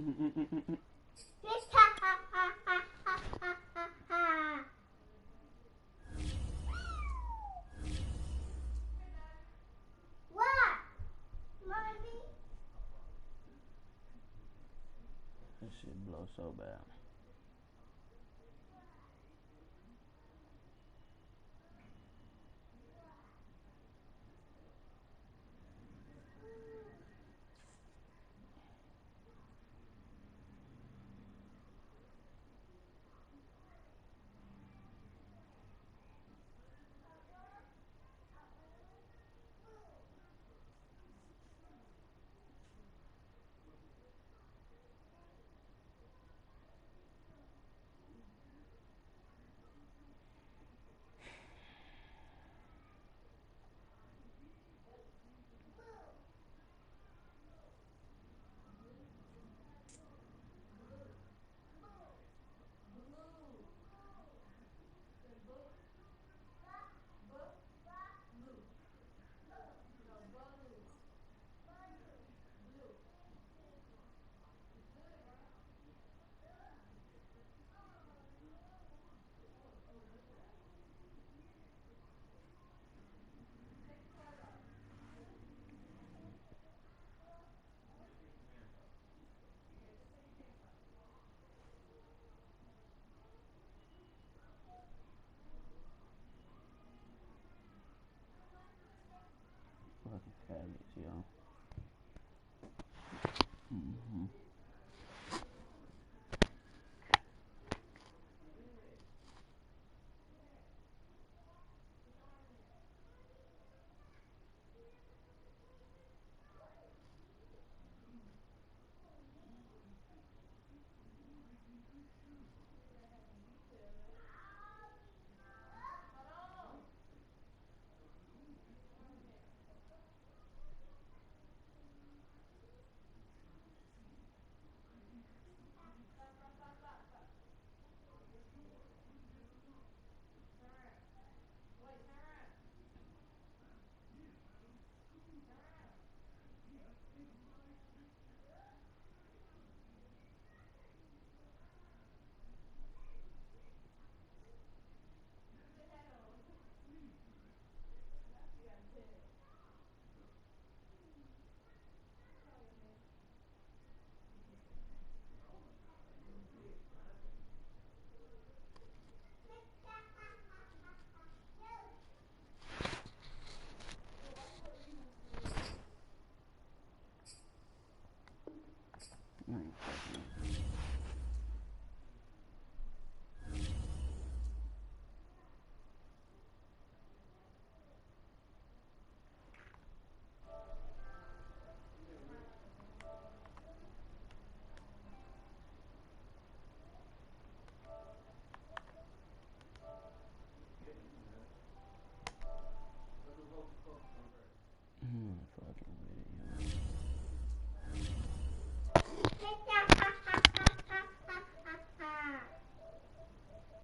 This shit blows so bad. Fucking faggots, yo.